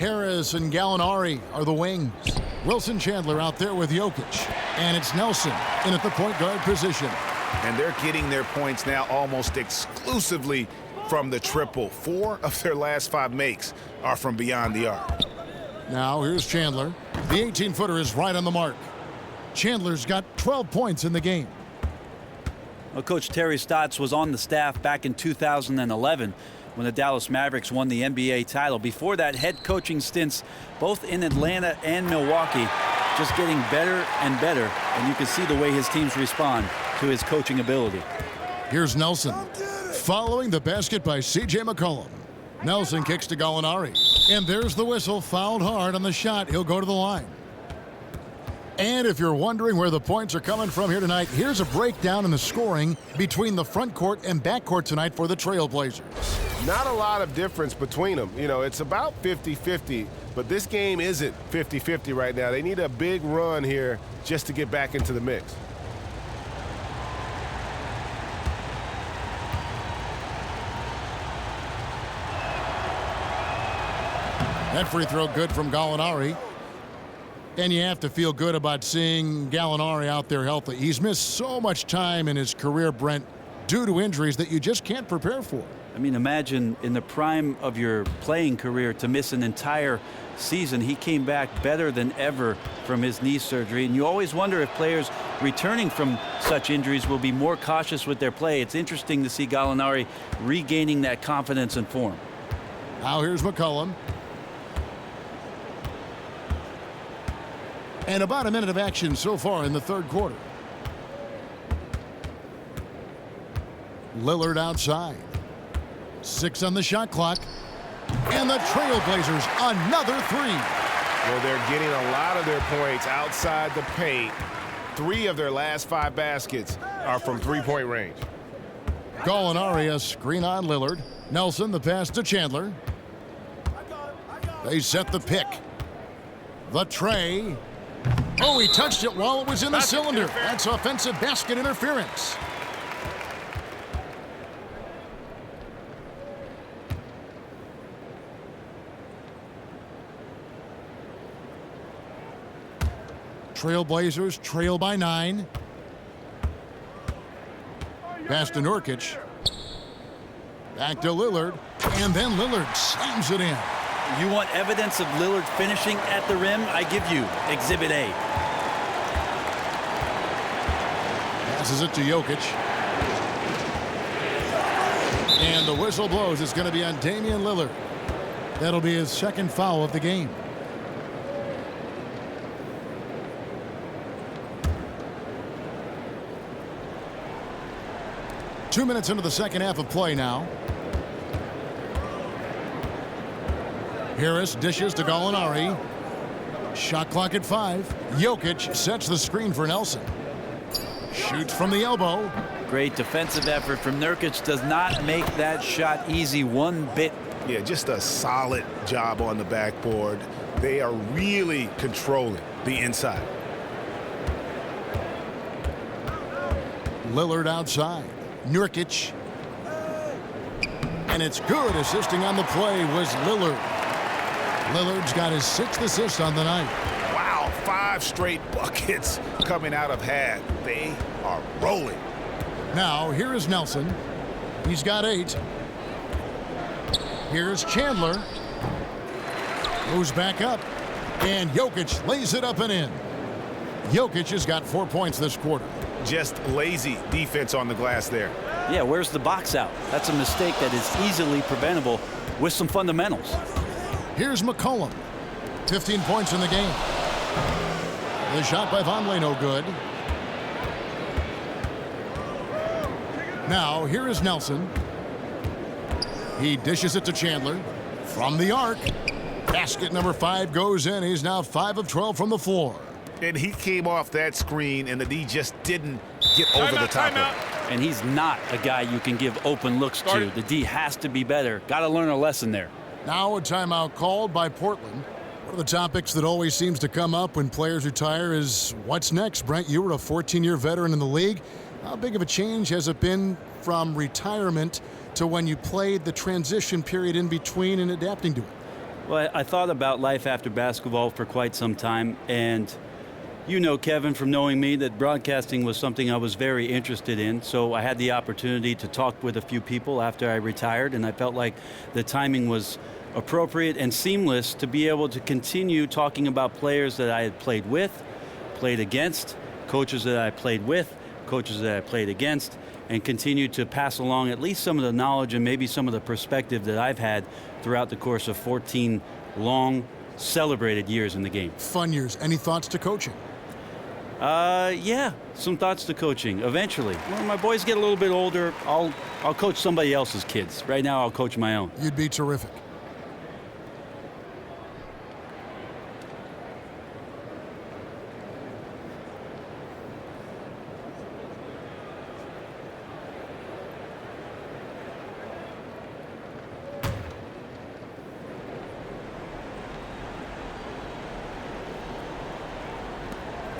Harris and Gallinari are the wings. Wilson Chandler out there with Jokic. And it's Nelson in at the point guard position. And they're getting their points now almost exclusively from the triple. 4 of their last 5 makes are from beyond the arc. Now here's Chandler. The 18-footer is right on the mark. Chandler's got 12 points in the game. Well, Coach Terry Stotts was on the staff back in 2011 when the Dallas Mavericks won the NBA title. Before that, head coaching stints both in Atlanta and Milwaukee, just getting better and better. And you can see the way his teams respond to his coaching ability. Here's Nelson. Following the basket by C.J. McCollum. Nelson kicks to Gallinari. And there's the whistle. Fouled hard on the shot. He'll go to the line. And if you're wondering where the points are coming from here tonight, here's a breakdown in the scoring between the front court and back court tonight for the Trailblazers. Not a lot of difference between them. You know, it's about 50-50, but this game isn't 50-50 right now. They need a big run here just to get back into the mix. That free throw good from Gallinari. And you have to feel good about seeing Gallinari out there healthy. He's missed so much time in his career, Brent, due to injuries that you just can't prepare for. I mean, imagine in the prime of your playing career to miss an entire season. He came back better than ever from his knee surgery. And you always wonder if players returning from such injuries will be more cautious with their play. It's interesting to see Gallinari regaining that confidence and form. Now here's McCollum. And about a minute of action so far in the third quarter. Lillard outside. 6 on the shot clock. And the Trailblazers another 3. Well, they're getting a lot of their points outside the paint. 3 of their last 5 baskets are from three-point range. Gallinari a screen on Lillard. Nelson the pass to Chandler. They set the pick. The tray. Oh, he touched it while it was in the cylinder. That's offensive basket interference. Trailblazers trail by 9. Pass to Nurkic. Back to Lillard. And then Lillard slams it in. You want evidence of Lillard finishing at the rim? I give you Exhibit A. Passes it to Jokic. And the whistle blows. It's going to be on Damian Lillard. That'll be his second foul of the game. Two minutes into the second half of play now. Harris dishes to Gallinari. Shot clock at 5. Jokic sets the screen for Nelson. Shoots from the elbow. Great defensive effort from Nurkic. Does not make that shot easy one bit. Yeah, just a solid job on the backboard. They are really controlling the inside. Lillard outside. Nurkic. And it's good. Assisting on the play was Lillard. Lillard's got his 6th assist on the night. Wow, 5 straight buckets coming out of half. They are rolling. Now, here is Nelson. He's got 8. Here's Chandler. Moves back up. And Jokic lays it up and in. Jokic has got 4 points this quarter. Just lazy defense on the glass there. Yeah, where's the box out? That's a mistake that is easily preventable with some fundamentals. Here's McCollum. 15 points in the game. The shot by Vonleh no good. Now, here is Nelson. He dishes it to Chandler. From the arc. Basket number 5 goes in. He's now 5 of 12 from the floor. And he came off that screen, and the D just didn't get over the top of it. And he's not a guy you can give open looks to. The D has to be better. Got to learn a lesson there. Now a timeout called by Portland. One of the topics that always seems to come up when players retire is what's next. Brent, you were a 14-year veteran in the league. How big of a change has it been from retirement to when you played, the transition period in between and adapting to it? Well, I thought about life after basketball for quite some time, and you know, Kevin, from knowing me, that broadcasting was something I was very interested in. So I had the opportunity to talk with a few people after I retired, and I felt like the timing was appropriate and seamless to be able to continue talking about players that I had played with, played against, coaches that I played with, coaches that I played against, and continue to pass along at least some of the knowledge and maybe some of the perspective that I've had throughout the course of 14 long, celebrated years in the game. Fun years. Any thoughts to coaching? Yeah, some thoughts to coaching. Eventually, when my boys get a little bit older, I'll coach somebody else's kids. Right now, I'll coach my own. You'd be terrific.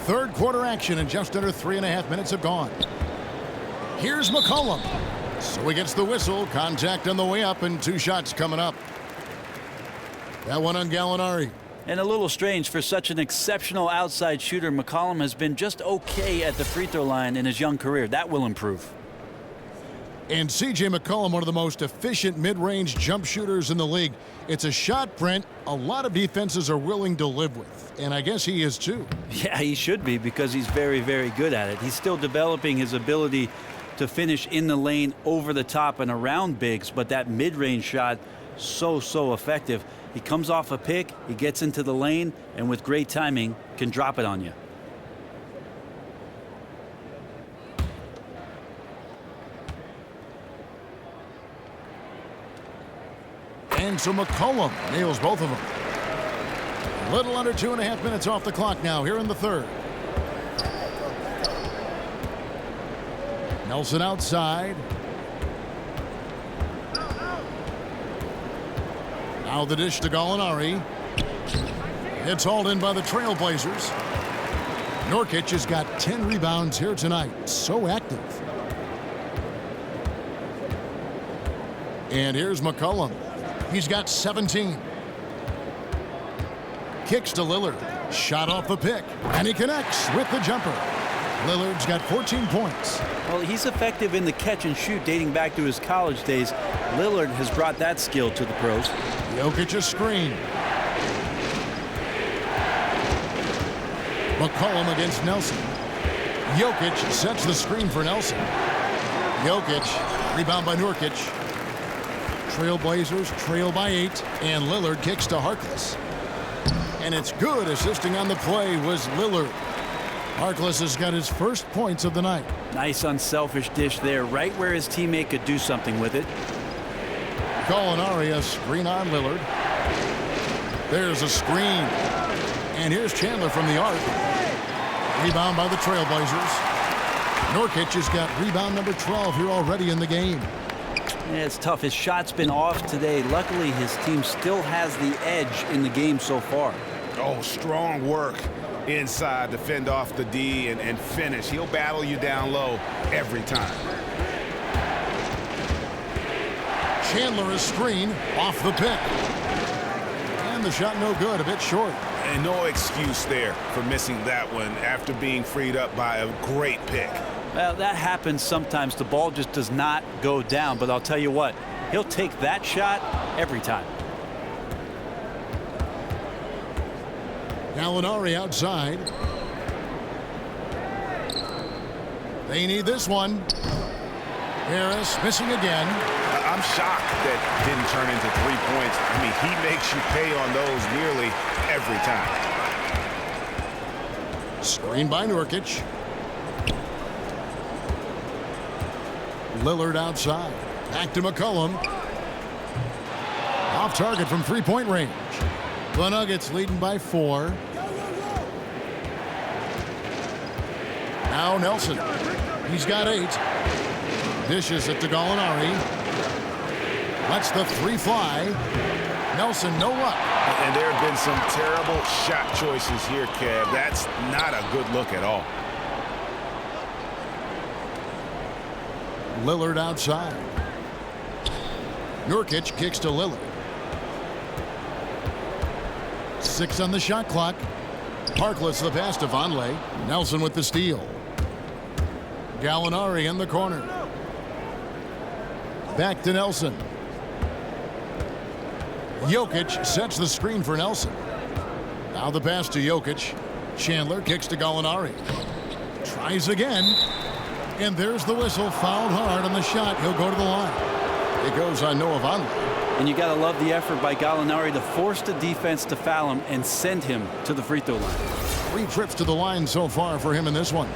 Third quarter action, and just under 3.5 minutes have gone. Here's McCollum. So he gets the whistle. Contact on the way up, and 2 shots coming up. That one on Gallinari. And a little strange for such an exceptional outside shooter. McCollum has been just okay at the free throw line in his young career. That will improve. And C.J. McCollum, one of the most efficient mid-range jump shooters in the league. It's a shot, Brent, a lot of defenses are willing to live with. And I guess he is too. Yeah, he should be, because he's very, very good at it. He's still developing his ability to finish in the lane, over the top and around bigs, but that mid-range shot, so effective. He comes off a pick, he gets into the lane, and with great timing, can drop it on you. And so McCollum nails both of them. A little under 2.5 minutes off the clock now here in the third. Nelson outside. Now the dish to Gallinari. It's hauled in by the Trailblazers. Nurkic has got 10 rebounds here tonight. So active. And here's McCollum. He's got 17. Kicks to Lillard. Shot off the pick. And he connects with the jumper. Lillard's got 14 points. Well, he's effective in the catch and shoot dating back to his college days. Lillard has brought that skill to the pros. Jokic a screen. McCollum against Nelson. Jokic sets the screen for Nelson. Jokic, rebound by Nurkic. Trailblazers trail by 8, and Lillard kicks to Harkless. And it's good. Assisting on the play was Lillard. Harkless has got his first points of the night. Nice unselfish dish there, right where his teammate could do something with it. Gallinari, a screen on Lillard. There's a screen. And here's Chandler from the arc. Rebound by the Trailblazers. Nurkic has got rebound number 12 here already in the game. Yeah, it's tough. His shot's been off today. Luckily, his team still has the edge in the game so far. Oh, strong work inside to fend off the D and finish. He'll battle you down low every time. Chandler is screen off the pick. And the shot no good, a bit short. And no excuse there for missing that one after being freed up by a great pick. Well, that happens sometimes. The ball just does not go down. But I'll tell you what, he'll take that shot every time. Gallinari outside. They need this one. Harris missing again. I'm shocked that didn't turn into 3 points. I mean, he makes you pay on those nearly every time. Screen by Nurkic. Lillard outside. Back to McCollum. Off target from three-point range. The Nuggets leading by 4. Now Nelson. He's got 8. Dishes it to Gallinari. Lets the 3 fly. Nelson, no luck. And there have been some terrible shot choices here, Kev. That's not a good look at all. Lillard outside. Nurkic kicks to Lillard. 6 on the shot clock. Harkless the pass to Vonleh. Nelson with the steal. Gallinari in the corner. Back to Nelson. Jokic sets the screen for Nelson. Now the pass to Jokic. Chandler kicks to Gallinari. Tries again. And there's the whistle. Fouled hard on the shot. He'll go to the line. It goes on Noah Vonleh. And you got to love the effort by Gallinari to force the defense to foul him and send him to the free throw line. 3 trips to the line so far for him in this one.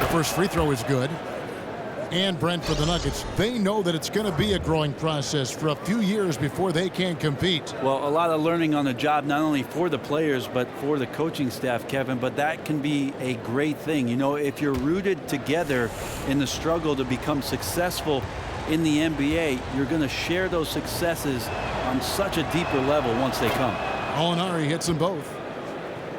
The first free throw is good. And Brent, for the Nuggets, they know that it's going to be a growing process for a few years before they can compete. Well, a lot of learning on the job, not only for the players, but for the coaching staff, Kevin. But that can be a great thing. You know, if you're rooted together in the struggle to become successful in the NBA, you're going to share those successes on such a deeper level once they come. Gallinari hits them both.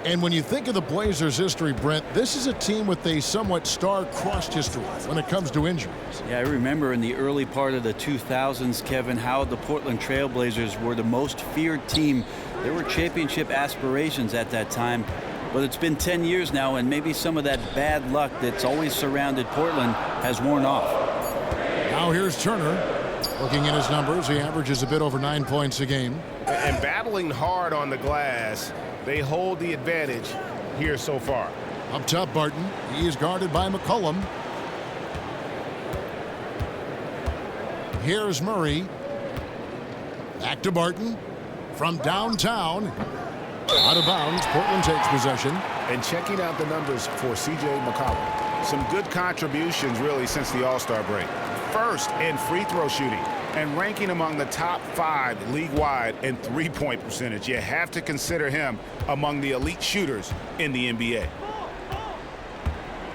And when you think of the Blazers' history, Brent, this is a team with a somewhat star-crossed history when it comes to injuries. Yeah, I remember in the early part of the 2000s, Kevin, how the Portland Trail Blazers were the most feared team. There were championship aspirations at that time. But it's been 10 years now, and maybe some of that bad luck that's always surrounded Portland has worn off. Now here's Turner. Looking at his numbers, he averages a bit over 9 points a game. And battling hard on the glass, they hold the advantage here so far. Up top, Barton. He is guarded by McCollum. Here's Murray. Back to Barton. From downtown. Out of bounds. Portland takes possession. And checking out the numbers for C.J. McCollum. Some good contributions, really, since the All-Star break. First in free throw shooting and ranking among the top 5 league-wide in three-point percentage. You have to consider him among the elite shooters in the NBA.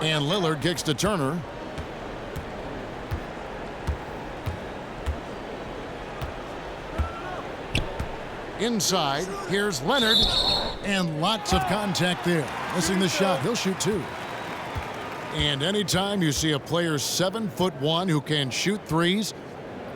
And Lillard kicks to Turner. Inside, here's Leonard. And lots of contact there. Missing the shot. He'll shoot 2. And anytime you see a player 7'1" who can shoot threes,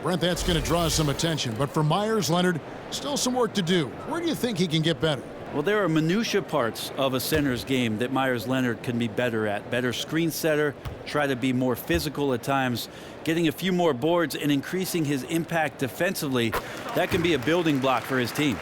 Brent, that's going to draw some attention. But for Myers Leonard, still some work to do. Where do you think he can get better? Well, there are minutia parts of a center's game that Myers Leonard can be better at. Better screen setter, try to be more physical at times, getting a few more boards and increasing his impact defensively. That can be a building block for his team.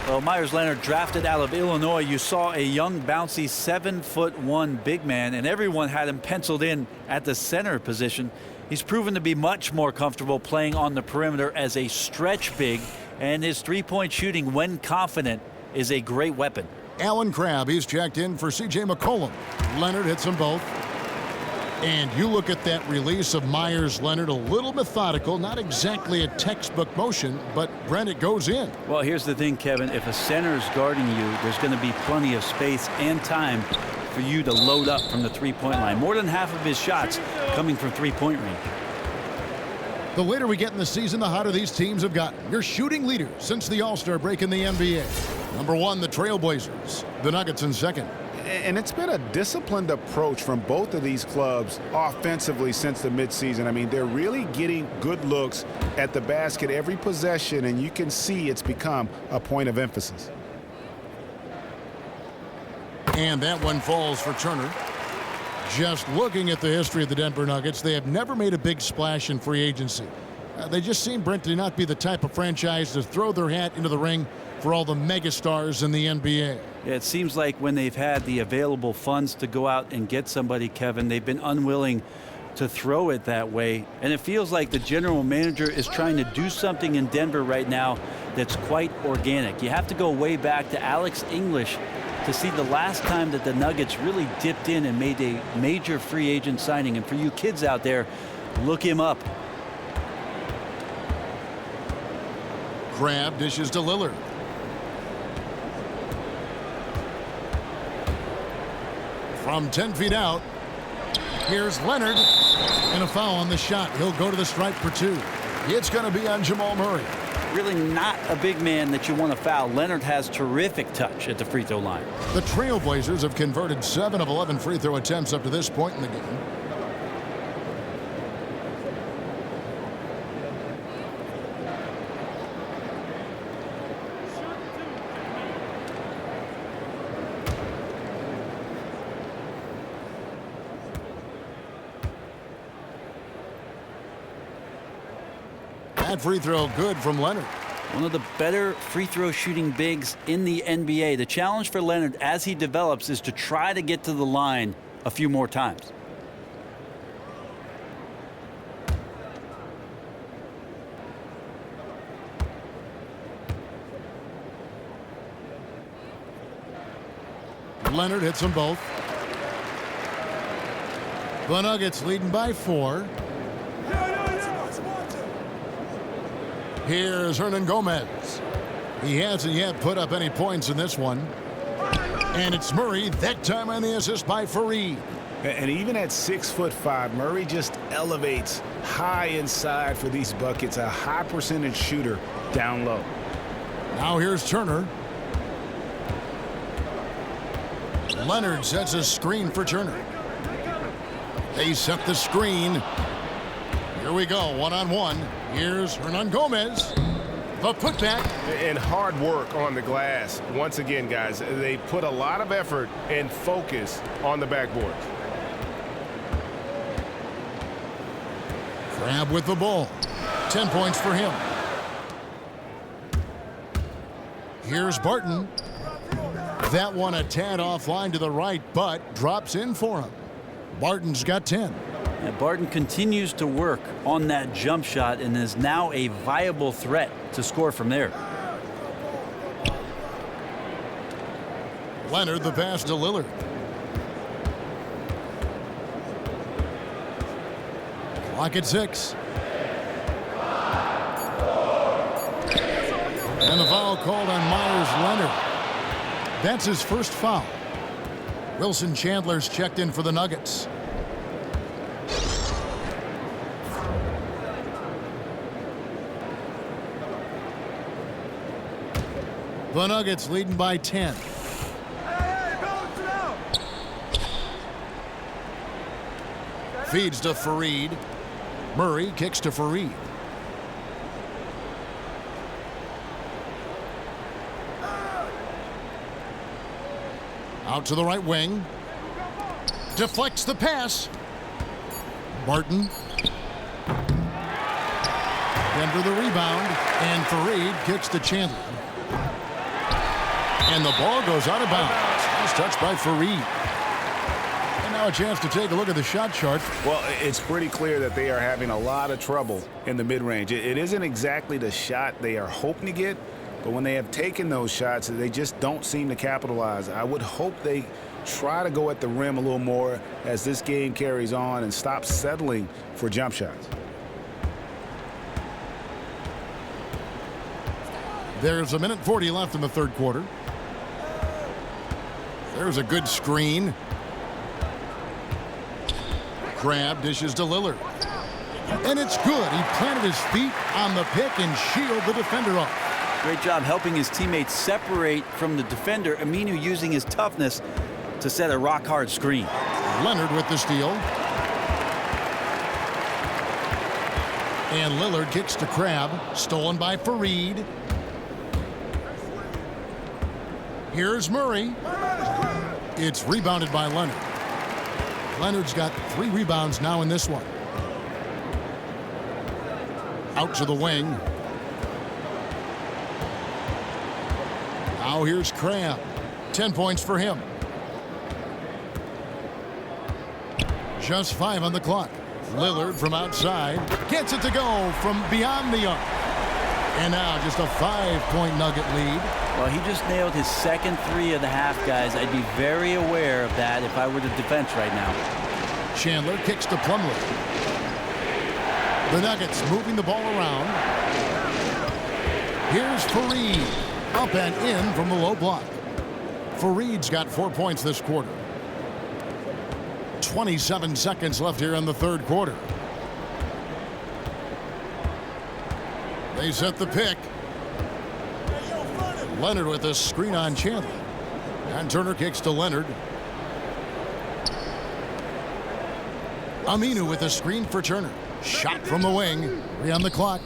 Well, Myers Leonard drafted out of Illinois. You saw a young, bouncy 7'1" big man, and everyone had him penciled in at the center position. He's proven to be much more comfortable playing on the perimeter as a stretch big, and his three-point shooting, when confident, is a great weapon. Alan Crabb, he's checked in for C.J. McCollum. Leonard hits them both. And you look at that release of Myers Leonard, a little methodical, not exactly a textbook motion, but Brent, it goes in. Well, here's the thing, Kevin. If a center is guarding you, there's going to be plenty of space and time for you to load up from the three-point line. More than half of his shots coming from three-point range. The later we get in the season, the hotter these teams have gotten. Your shooting leaders since the All-Star break in the NBA. Number 1, the Trailblazers. The Nuggets in second. And it's been a disciplined approach from both of these clubs offensively since the midseason. I mean, they're really getting good looks at the basket every possession, and you can see it's become a point of emphasis. And that one falls for Turner. Just looking at the history of the Denver Nuggets, they have never made a big splash in free agency. They just seem, Brent, to not be the type of franchise to throw their hat into the ring for all the megastars in the NBA. Yeah, it seems like when they've had the available funds to go out and get somebody, Kevin, they've been unwilling to throw it that way. And it feels like the general manager is trying to do something in Denver right now that's quite organic. You have to go way back to Alex English to see the last time that the Nuggets really dipped in and made a major free agent signing. And for you kids out there, look him up. Crabb dishes to Lillard. From 10 feet out, here's Leonard. And a foul on the shot. He'll go to the stripe for 2. It's going to be on Jamal Murray. really not a big man that you want to foul. Leonard has terrific touch at the free throw line. The Trailblazers have converted 7 of 11 free throw attempts up to this point in the game. That free throw good from Leonard. One of the better free throw shooting bigs in the NBA. The challenge for Leonard as he develops is to try to get to the line a few more times. Leonard hits them both. The Nuggets leading by 4. Here's Hernan Gomez. He hasn't yet put up any points in this one. And it's Murray, that time on the assist by Fareed. And even at 6'5", Murray just elevates high inside for these buckets. A high percentage shooter down low. Now here's Turner. Leonard sets a screen for Turner. They set the screen. Here we go, one-on-one. Here's Hernan Gomez. The putback. And hard work on the glass. Once again, guys, they put a lot of effort and focus on the backboard. Crabbe with the ball. 10 points for him. Here's Barton. That one a tad offline to the right, but drops in for him. Barton's got 10. And Barton continues to work on that jump shot and is now a viable threat to score from there. Leonard the pass to Lillard. Clock at 6. And the foul called on Myers Leonard. That's his first foul. Wilson Chandler's checked in for the Nuggets. The Nuggets leading by 10. Feeds to Fareed. Murray kicks to Fareed. Out to the right wing. Deflects the pass. Barton. Denver the rebound. And Fareed kicks to Chandler. And the ball goes out of bounds. Nice touch by Fareed. And now a chance to take a look at the shot chart. Well, it's pretty clear that they are having a lot of trouble in the mid-range. It isn't exactly the shot they are hoping to get, but when they have taken those shots, they just don't seem to capitalize. I would hope they try to go at the rim a little more as this game carries on and stop settling for jump shots. There's 1:40 left in the third quarter. There's a good screen. Crabbe dishes to Lillard. And it's good. He planted his feet on the pick and shielded the defender off. Great job helping his teammates separate from the defender. Aminu using his toughness to set a rock-hard screen. Leonard with the steal. And Lillard kicks to Crabbe. Stolen by Fareed. Here's Murray. It's rebounded by Leonard. Leonard's got 3 rebounds now in this one. Out to the wing. Now here's Crabbe. 10 points for him. Just 5 on the clock. Lillard from outside. Gets it to go from beyond the arc. And now just a 5-point Nugget lead. Well, he just nailed his second 3 of the half, guys. I'd be very aware of that if I were the defense right now. Chandler kicks to Plumlee. The Nuggets moving the ball around. Here's Fareed. Up and in from the low block. Fareed's got 4 points this quarter. 27 seconds left here in the third quarter. They set the pick. Leonard with a screen on Chandler. And Turner kicks to Leonard. Aminu with a screen for Turner. Shot from the wing. 3 on the clock.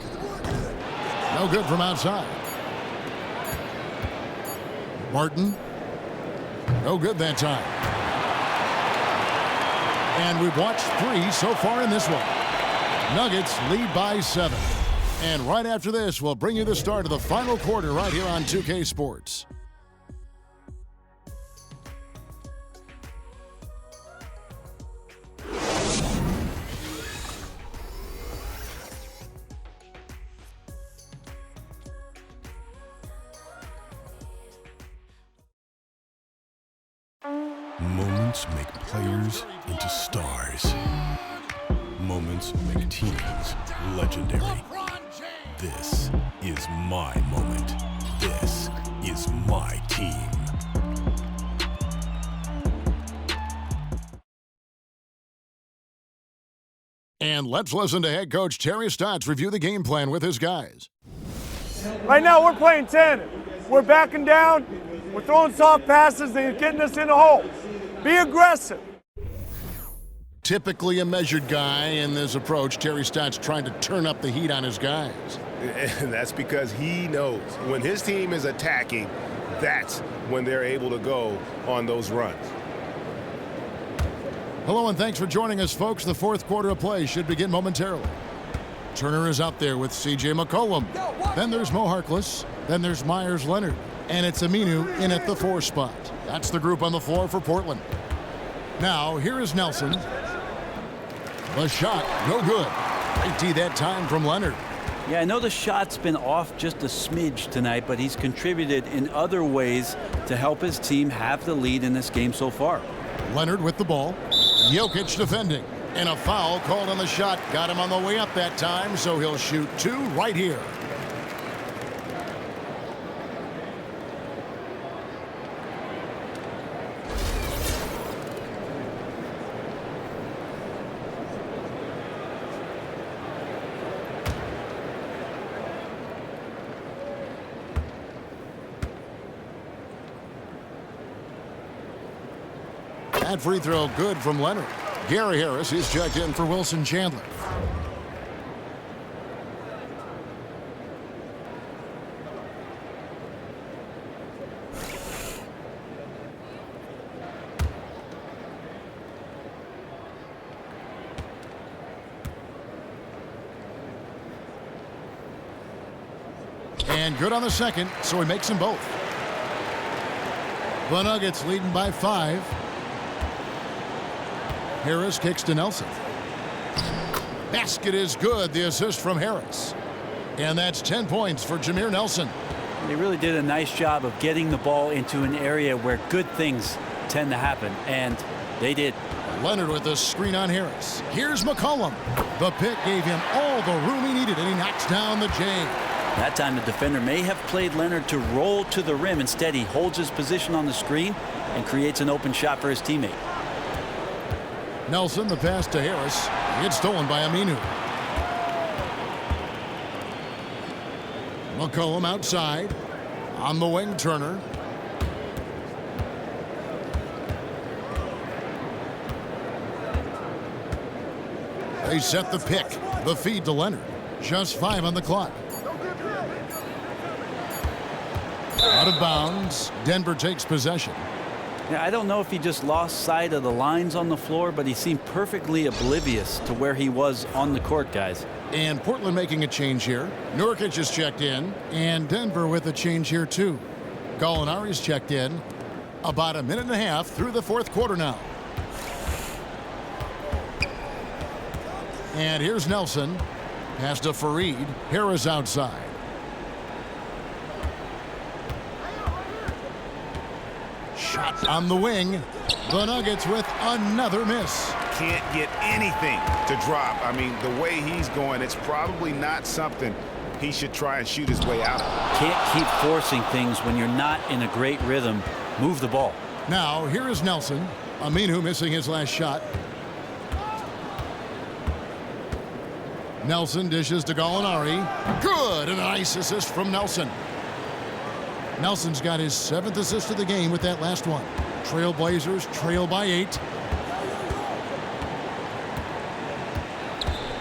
No good from outside. Martin. No good that time. And we've watched 3 so far in this one. Nuggets lead by 7. And right after this, we'll bring you the start of the final quarter right here on 2K Sports. Moments make players into stars. Moments make teams legendary. This is my moment. This is my team. And let's listen to head coach Terry Stotts review the game plan with his guys. Right now we're playing 10. We're backing down. We're throwing soft passes and getting us in the hole. Be aggressive. Typically a measured guy in this approach, Terry Stotts trying to turn up the heat on his guys. And that's because he knows when his team is attacking, that's when they're able to go on those runs. Hello and thanks for joining us, folks. The fourth quarter of play should begin momentarily. Turner is out there with C.J. McCollum. Then there's Mo Harkless. Then there's Myers Leonard. And it's Aminu in at the 4 spot. That's the group on the floor for Portland. Now, here is Nelson. The shot, no good. Great D that time from Leonard. Yeah, I know the shot's been off just a smidge tonight, but he's contributed in other ways to help his team have the lead in this game so far. Leonard with the ball. Jokic defending. And a foul called on the shot. Got him on the way up that time, so he'll shoot 2 right here. That free throw good from Leonard. Gary Harris is checked in for Wilson Chandler. And good on the second, so he makes them both. The Nuggets leading by 5. Harris kicks to Nelson. Basket is good. The assist from Harris. And that's 10 points for Jameer Nelson. They really did a nice job of getting the ball into an area where good things tend to happen, and they did. Leonard with a screen on Harris. Here's McCollum. The pick gave him all the room he needed, and he knocks down the J. That time the defender may have played Leonard to roll to the rim. Instead, he holds his position on the screen and creates an open shot for his teammate. Nelson, the pass to Harris. It's stolen by Aminu. McCollum outside. On the wing, Turner. They set the pick. The feed to Leonard. Just 5 on the clock. Out of bounds. Denver takes possession. Yeah, I don't know if he just lost sight of the lines on the floor, but he seemed perfectly oblivious to where he was on the court, guys. And Portland making a change here. Nurkic is checked in, and Denver with a change here too. Gallinari's checked in. About a minute and a half through the fourth quarter now. And here's Nelson. Pass to Fareed. Harris outside. Shot on the wing. The Nuggets with another miss. Can't get anything to drop. I mean, the way he's going, it's probably not something he should try and shoot his way out of. Can't keep forcing things when you're not in a great rhythm. Move the ball. Now, here is Nelson. Aminu missing his last shot. Nelson dishes to Gallinari. Good, and a nice assist from Nelson. Nelson's got his 7th assist of the game with that last one. Trailblazers trail by 8.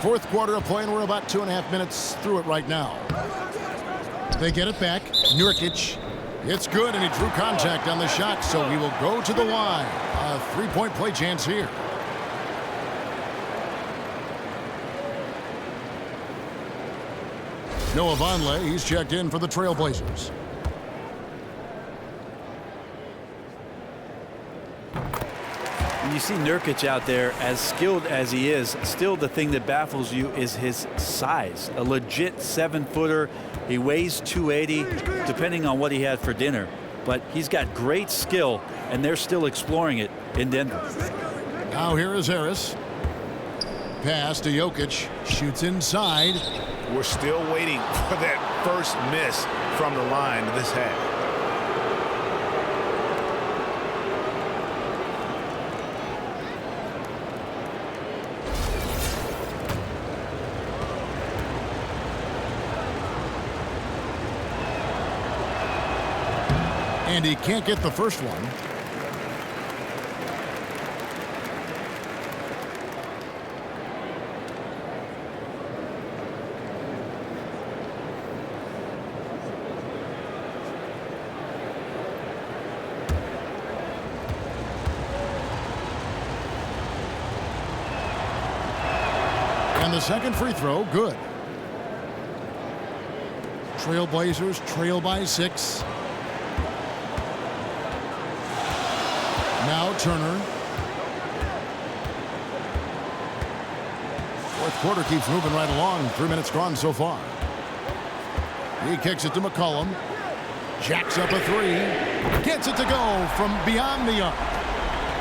Fourth quarter of play, and we're about 2.5 minutes through it right now. They get it back. Nurkic. It's good, and he drew contact on the shot, so he will go to the line. A 3-point play chance here. Noah Vonleh, he's checked in for the Trailblazers. You see Nurkic out there, as skilled as he is, still the thing that baffles you is his size. A legit 7-footer. He weighs 280, depending on what he had for dinner. But he's got great skill, and they're still exploring it in Denver. Now here is Harris. Pass to Jokic. Shoots inside. We're still waiting for that first miss from the line this half. And he can't get the first one. And the second free throw, good. Trailblazers trail by 6. Now Turner. Fourth quarter keeps moving right along. 3 minutes gone so far. He kicks it to McCollum. Jacks up a 3. Gets it to go from beyond the arc.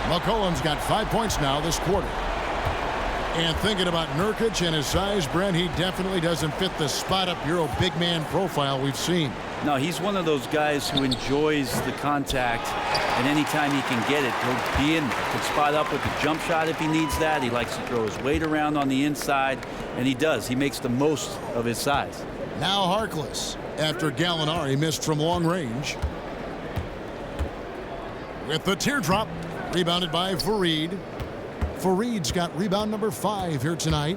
McCollum's got 5 points now this quarter. And thinking about Nurkic and his size, Brent, he definitely doesn't fit the spot-up Euro big man profile we've seen. No, he's one of those guys who enjoys the contact, and anytime he can get it, he'll be in there. Can spot up with the jump shot if he needs that. He likes to throw his weight around on the inside, and he does. He makes the most of his size. Now Harkless, after Gallinari missed from long range. With the teardrop, rebounded by Fareed. Fareed's got rebound number 5 here tonight.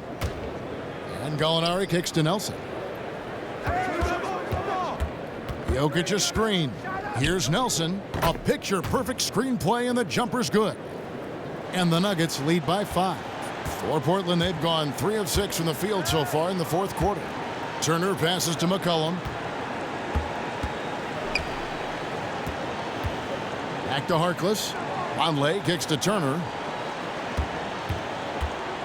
And Gallinari kicks to Nelson. Jokic a screen. Here's Nelson. A picture-perfect screen play, and the jumper's good. And the Nuggets lead by 5. For Portland, they've gone 3 of 6 from the field so far in the fourth quarter. Turner passes to McCollum. Back to Harkless. Vonleh kicks to Turner.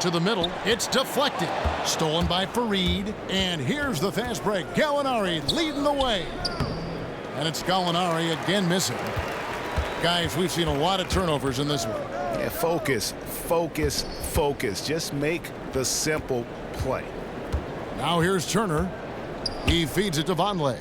To the middle. It's deflected. Stolen by Fareed. And here's the fast break. Gallinari leading the way. And it's Gallinari again missing. Guys, we've seen a lot of turnovers in this one. Yeah, focus, focus, focus. Just make the simple play. Now here's Turner. He feeds it to Vonleh.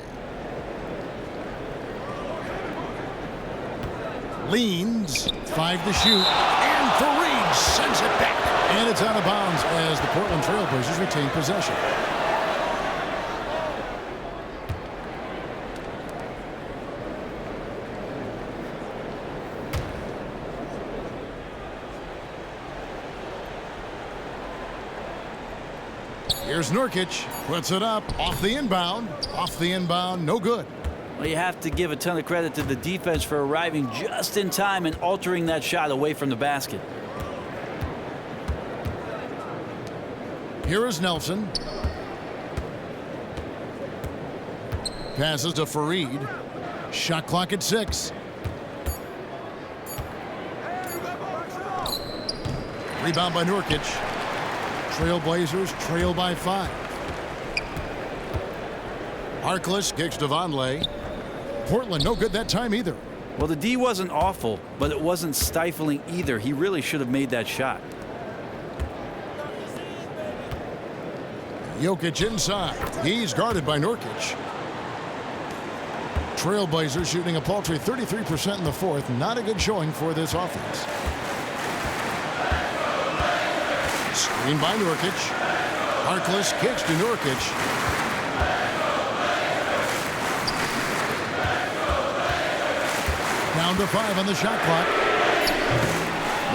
Leans. 5 to shoot. And Fareed sends it back. And it's out of bounds as the Portland Trailblazers retain possession. Here's Nurkic. Puts it up. Off the inbound. Off the inbound. No good. Well, you have to give a ton of credit to the defense for arriving just in time and altering that shot away from the basket. Here is Nelson. Passes to Fareed. Shot clock at 6. Rebound by Nurkic. Trailblazers trail by 5. Harkless kicks to Vonleh. Portland no good that time either. Well, the D wasn't awful, but it wasn't stifling either. He really should have made that shot. Jokic inside. He's guarded by Nurkic. Trailblazers shooting a paltry 33% in the fourth. Not a good showing for this offense. Screen by Nurkic. Harkless kicks to Nurkic. Down to 5 on the shot clock.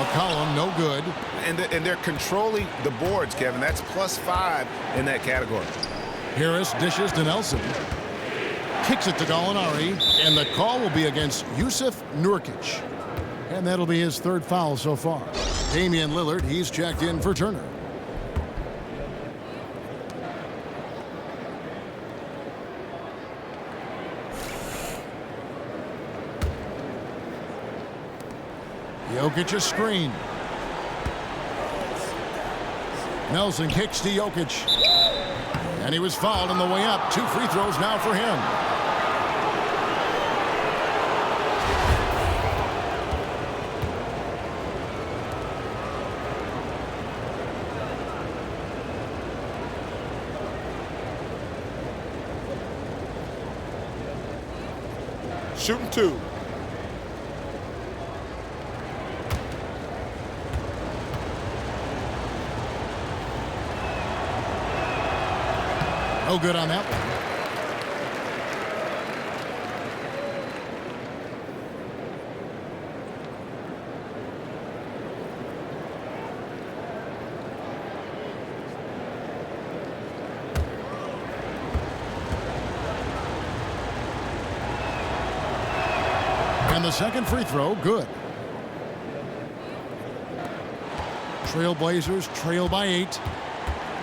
McCollum, no good. And they're controlling the boards, Kevin. That's +5 in that category. Harris dishes to Nelson. Kicks it to Gallinari, and the call will be against Jusuf Nurkic. And that'll be his 3rd foul so far. Damian Lillard, he's checked in for Turner. Jokic a screen. Nelson kicks to Jokic. And he was fouled on the way up. 2 free throws now for him. Shooting 2. No good on that one. And the second free throw, good. Trailblazers trail by 8.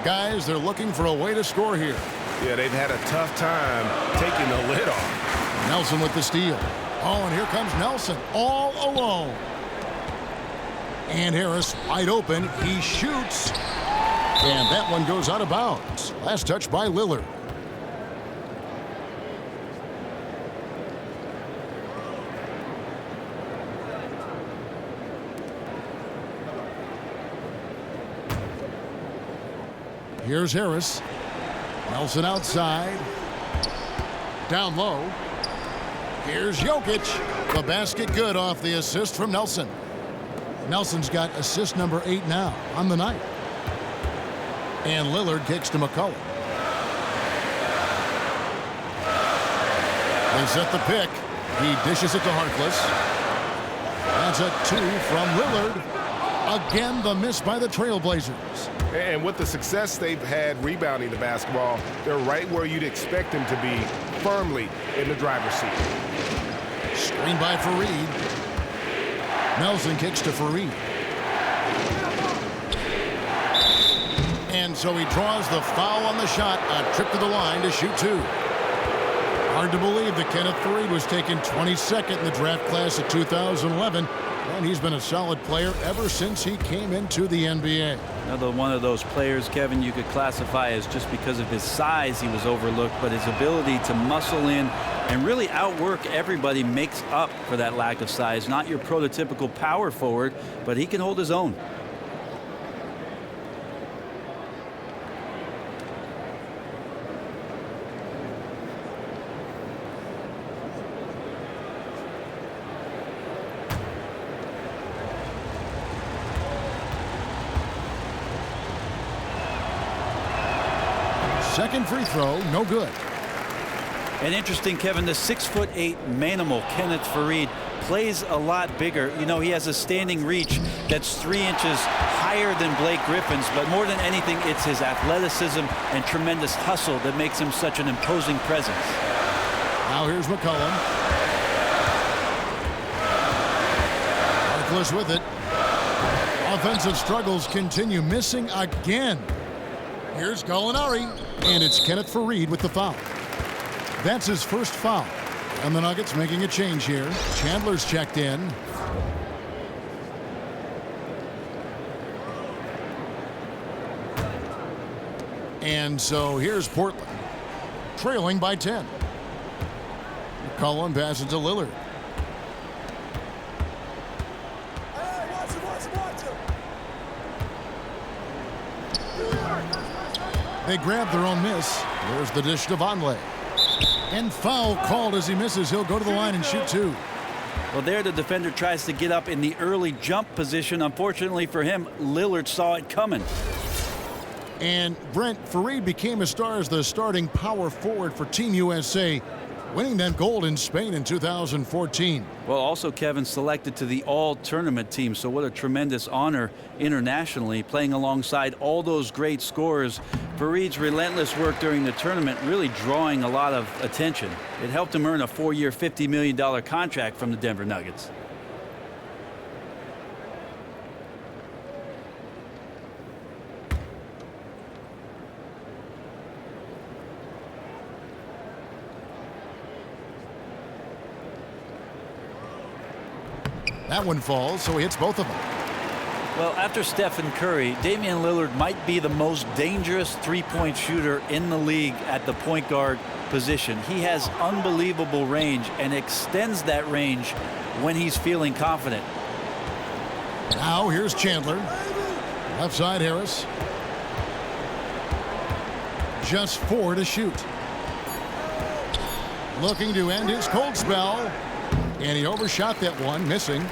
Guys, they're looking for a way to score here. Yeah, they've had a tough time taking the lid off. Nelson with the steal. Oh, and here comes Nelson all alone. And Harris wide open. He shoots. And that one goes out of bounds. Last touch by Lillard. Here's Harris. Nelson outside. Down low. Here's Jokic. The basket good off the assist from Nelson. Nelson's got assist number 8 now on the night. And Lillard kicks to McCollum. They set the pick. He dishes it to Harkless. That's a 2 from Lillard. Again, the miss by the Trailblazers. And with the success they've had rebounding the basketball, they're right where you'd expect them to be, firmly in the driver's seat. Screen by Fareed. Nelson kicks to Fareed. And so he draws the foul on the shot, a trip to the line to shoot 2. Hard to believe that Kenneth Fareed was taken 22nd in the draft class of 2011. And he's been a solid player ever since he came into the NBA. Another one of those players, Kevin, you could classify as just because of his size he was overlooked, but his ability to muscle in and really outwork everybody makes up for that lack of size. Not your prototypical power forward, but he can hold his own. Second free throw, no good. And interesting, Kevin, the 6'8" manimal Kenneth Fareed plays a lot bigger. You know, he has a standing reach that's 3 inches higher than Blake Griffin's, but more than anything, it's his athleticism and tremendous hustle that makes him such an imposing presence. Now here's McCollum. Harkless with it. Offensive struggles continue, missing again. Here's Gallinari, and it's Kenneth Fareed with the foul. That's his first foul. And the Nuggets making a change here. Chandler's checked in. And so here's Portland, trailing by 10. McCollum passes to Lillard. They grab their own miss. There's the dish to Vonleh. And foul called as he misses. He'll go to the line and shoot 2. Well, there the defender tries to get up in the early jump position. Unfortunately for him, Lillard saw it coming. And Brent, Fareed became a star as the starting power forward for Team USA. winning that gold in Spain in 2014. Well, also Kevin selected to the all-tournament team, so what a tremendous honor internationally, playing alongside all those great scorers. Farid's relentless work during the tournament really drawing a lot of attention. It helped him earn a 4-year, $50 million contract from the Denver Nuggets. That one falls, so he hits both of them. Well, after Stephen Curry, Damian Lillard might be the most dangerous three-point shooter in the league at the point guard position. He has unbelievable range and extends that range when he's feeling confident. Now here's Chandler. Left side Harris. Just 4 to shoot. Looking to end his cold spell. And he overshot that one, missing.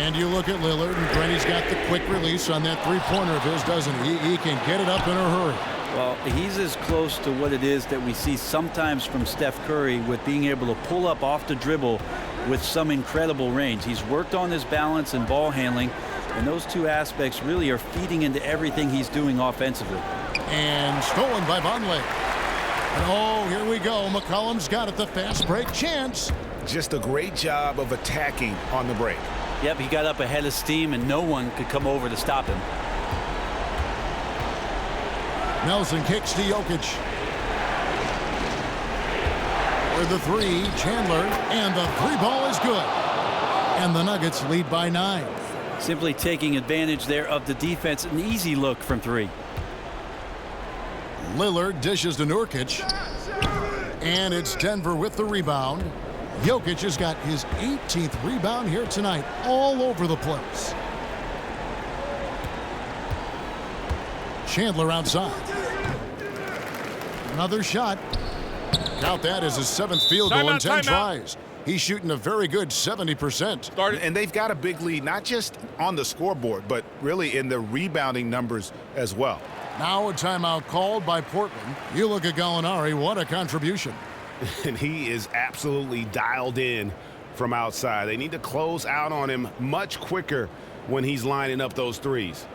And you look at Lillard, and Brenny's got the quick release on that three-pointer of his, doesn't he? He can get it up in a hurry. Well, he's as close to what it is that we see sometimes from Steph Curry with being able to pull up off the dribble with some incredible range. He's worked on his balance and ball handling, and those two aspects really are feeding into everything he's doing offensively. And stolen by Vonleh. And oh, here we go. McCollum's got it, the fast break chance. Just a great job of attacking on the break. Yep, he got up ahead of steam, and no one could come over to stop him. Nelson kicks to Jokic. For the three, Chandler, and the three ball is good. And the Nuggets lead by 9. Simply taking advantage there of the defense. An easy look from 3. Lillard dishes to Nurkic. And it's Denver with the rebound. Jokic has got his 18th rebound here tonight, all over the place. Chandler outside. Another shot. Count that as his 7th field goal in 10 tries. He's shooting a very good 70%. And they've got a big lead, not just on the scoreboard, but really in the rebounding numbers as well. Now a timeout called by Portland. You look at Gallinari, what a contribution. And he is absolutely dialed in from outside. They need to close out on him much quicker when he's lining up those threes.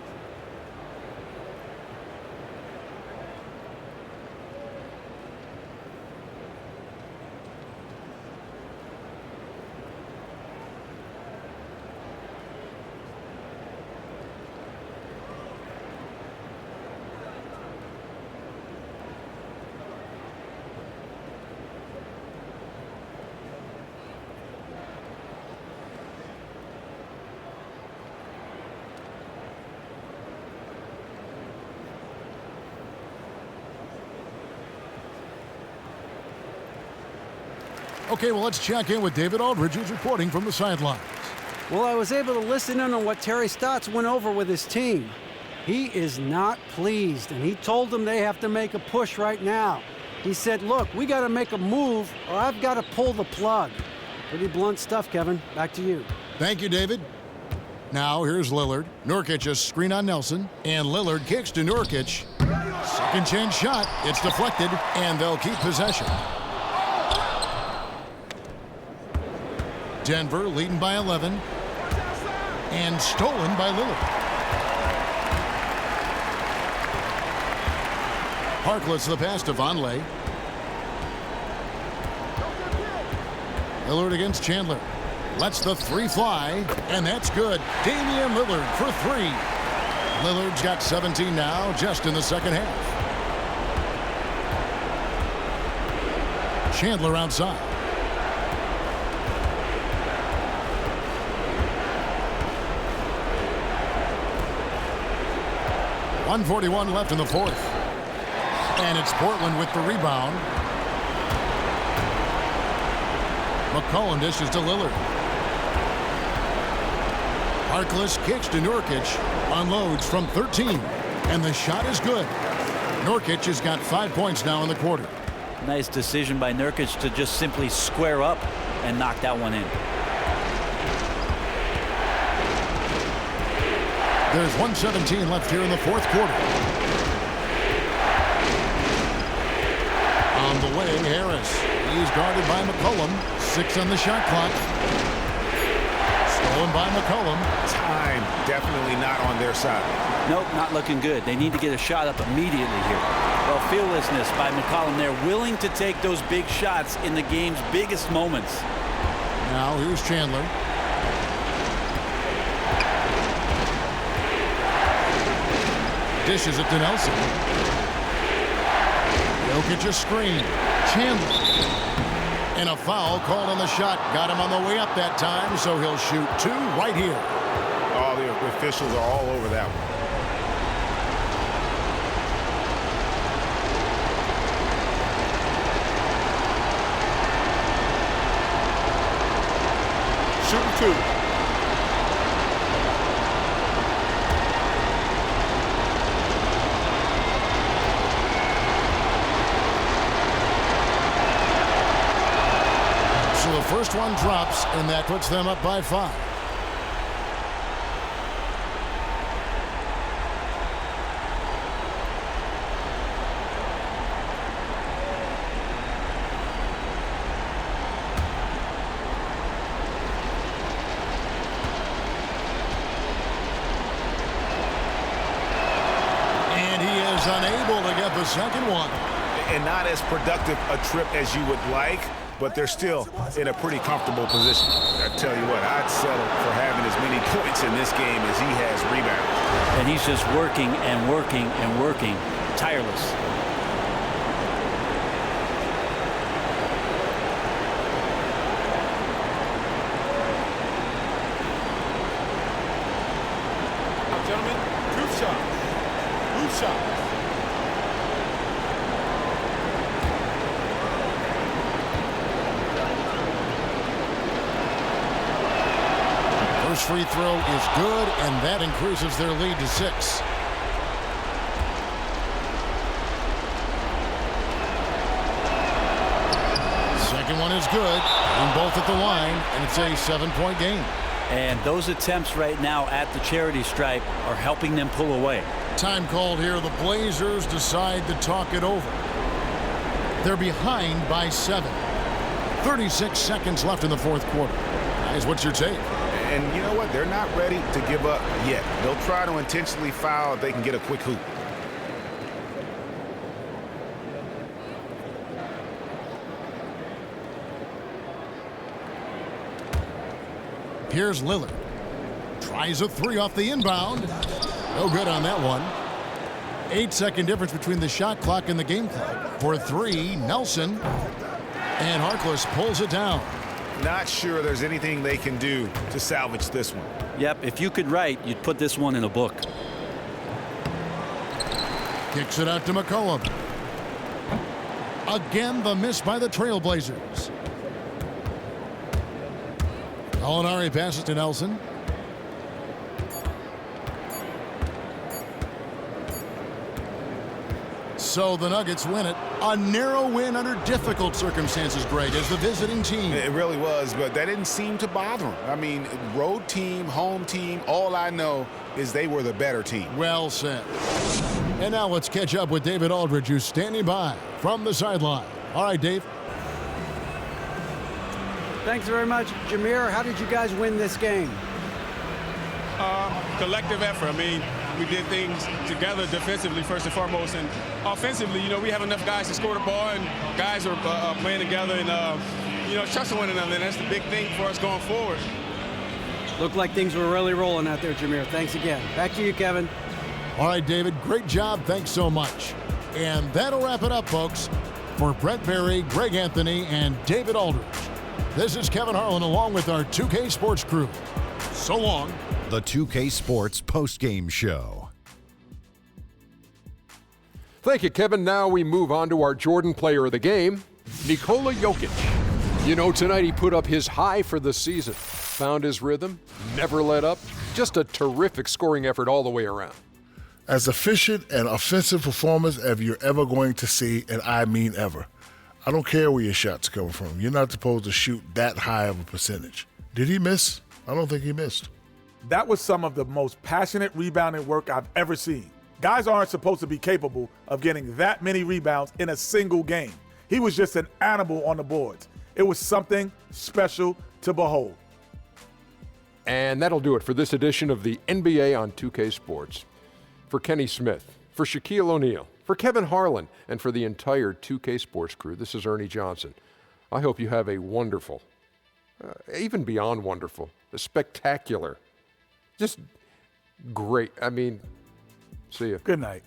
Okay, well, let's check in with David Aldridge, who's reporting from the sidelines. Well, I was able to listen in on what Terry Stotts went over with his team. He is not pleased, and he told them they have to make a push right now. He said, look, we got to make a move, or I've got to pull the plug. Pretty blunt stuff, Kevin. Back to you. Thank you, David. Now, here's Lillard. Nurkic a screen on Nelson, and Lillard kicks to Nurkic. Second chance shot. It's deflected, and they'll keep possession. Denver leading by 11, and stolen by Lillard. Harkless the pass to Vonleh. Lillard against Chandler. Lets the three fly, and that's good. Damian Lillard for 3. Lillard's got 17 now, just in the second half. Chandler outside. .141 left in the fourth. And it's Portland with the rebound. McCollum dishes to Lillard. Harkless kicks to Nurkic. Unloads from 13. And the shot is good. Nurkic has got 5 points now in the quarter. Nice decision by Nurkic to just simply square up and knock that one in. There's 1:17 left here in the fourth quarter. A On the wing, Harris. He's guarded by McCollum. 6 on the shot clock. Stolen by McCollum. Time definitely not on their side. Nope, not looking good. They need to get a shot up immediately here. Well, fearlessness by McCollum there, willing to take those big shots in the game's biggest moments. Now here's Chandler. Dishes it to Nelson. Jokic a screen. Chandler. And a foul called on the shot. Got him on the way up that time, so he'll shoot 2 right here. All the officials are all over that one. Shooting 2. So the first one drops, and that puts them up by 5. And he is unable to get the second one. And not as productive a trip as you would like, but they're still in a pretty comfortable position. I tell you what, I'd settle for having as many points in this game as he has rebounds. And he's just working and working and working, tireless. Gentlemen, truth shot. Truth shot. First free throw is good, and that increases their lead to 6. Second one is good, and both at the line, and it's a 7-point game. And those attempts right now at the charity stripe are helping them pull away. Time called here. The Blazers decide to talk it over. They're behind by 7. 36 seconds left in the fourth quarter. Guys, what's your take? And you know what? They're not ready to give up yet. They'll try to intentionally foul if they can get a quick hoop. Here's Lillard. Tries a 3 off the inbound. No good on that one. 8-second difference between the shot clock and the game clock. For 3, Nelson. And Harkless pulls it down. Not sure there's anything they can do to salvage this one. Yep, if you could write, you'd put this one in a book. Kicks it out to McCollum. Again, the miss by the Trailblazers. Gallinari passes to Nelson. So the Nuggets win it. A narrow win under difficult circumstances, Greg, as the visiting team. It really was, but that didn't seem to bother them. I mean, road team, home team, all I know is they were the better team. Well said. And now let's catch up with David Aldridge, who's standing by from the sideline. All right, Dave. Thanks very much. Jameer, how did you guys win this game? Collective effort. I mean, we did things together defensively first and foremost, and offensively, you know, we have enough guys to score the ball, and guys are playing together and, you know, trusting one another, and that's the big thing for us going forward. Looked like things were really rolling out there, Jameer. Thanks again. Back to you, Kevin. All right, David, great job. Thanks so much. And that'll wrap it up, folks. For Brett Berry, Greg Anthony, and David Aldridge, this is Kevin Harlan along with our 2K Sports crew. So long. The 2K Sports postgame show. Thank you, Kevin. Now we move on to our Jordan player of the game, Nikola Jokic. You know, tonight he put up his high for the season. Found his rhythm, never let up. Just a terrific scoring effort all the way around. As efficient and offensive performance as you're ever going to see, and I mean ever. I don't care where your shot's coming from. You're not supposed to shoot that high of a percentage. Did he miss? I don't think he missed. That was some of the most passionate rebounding work I've ever seen. Guys aren't supposed to be capable of getting that many rebounds in a single game. He was just an animal on the boards. It was something special to behold. And that'll do it for this edition of the NBA on 2K Sports. For Kenny Smith, for Shaquille O'Neal, for Kevin Harlan, and for the entire 2K Sports crew, this is Ernie Johnson. I hope you have a wonderful, even beyond wonderful, a spectacular, just great. I mean, see you. Good night.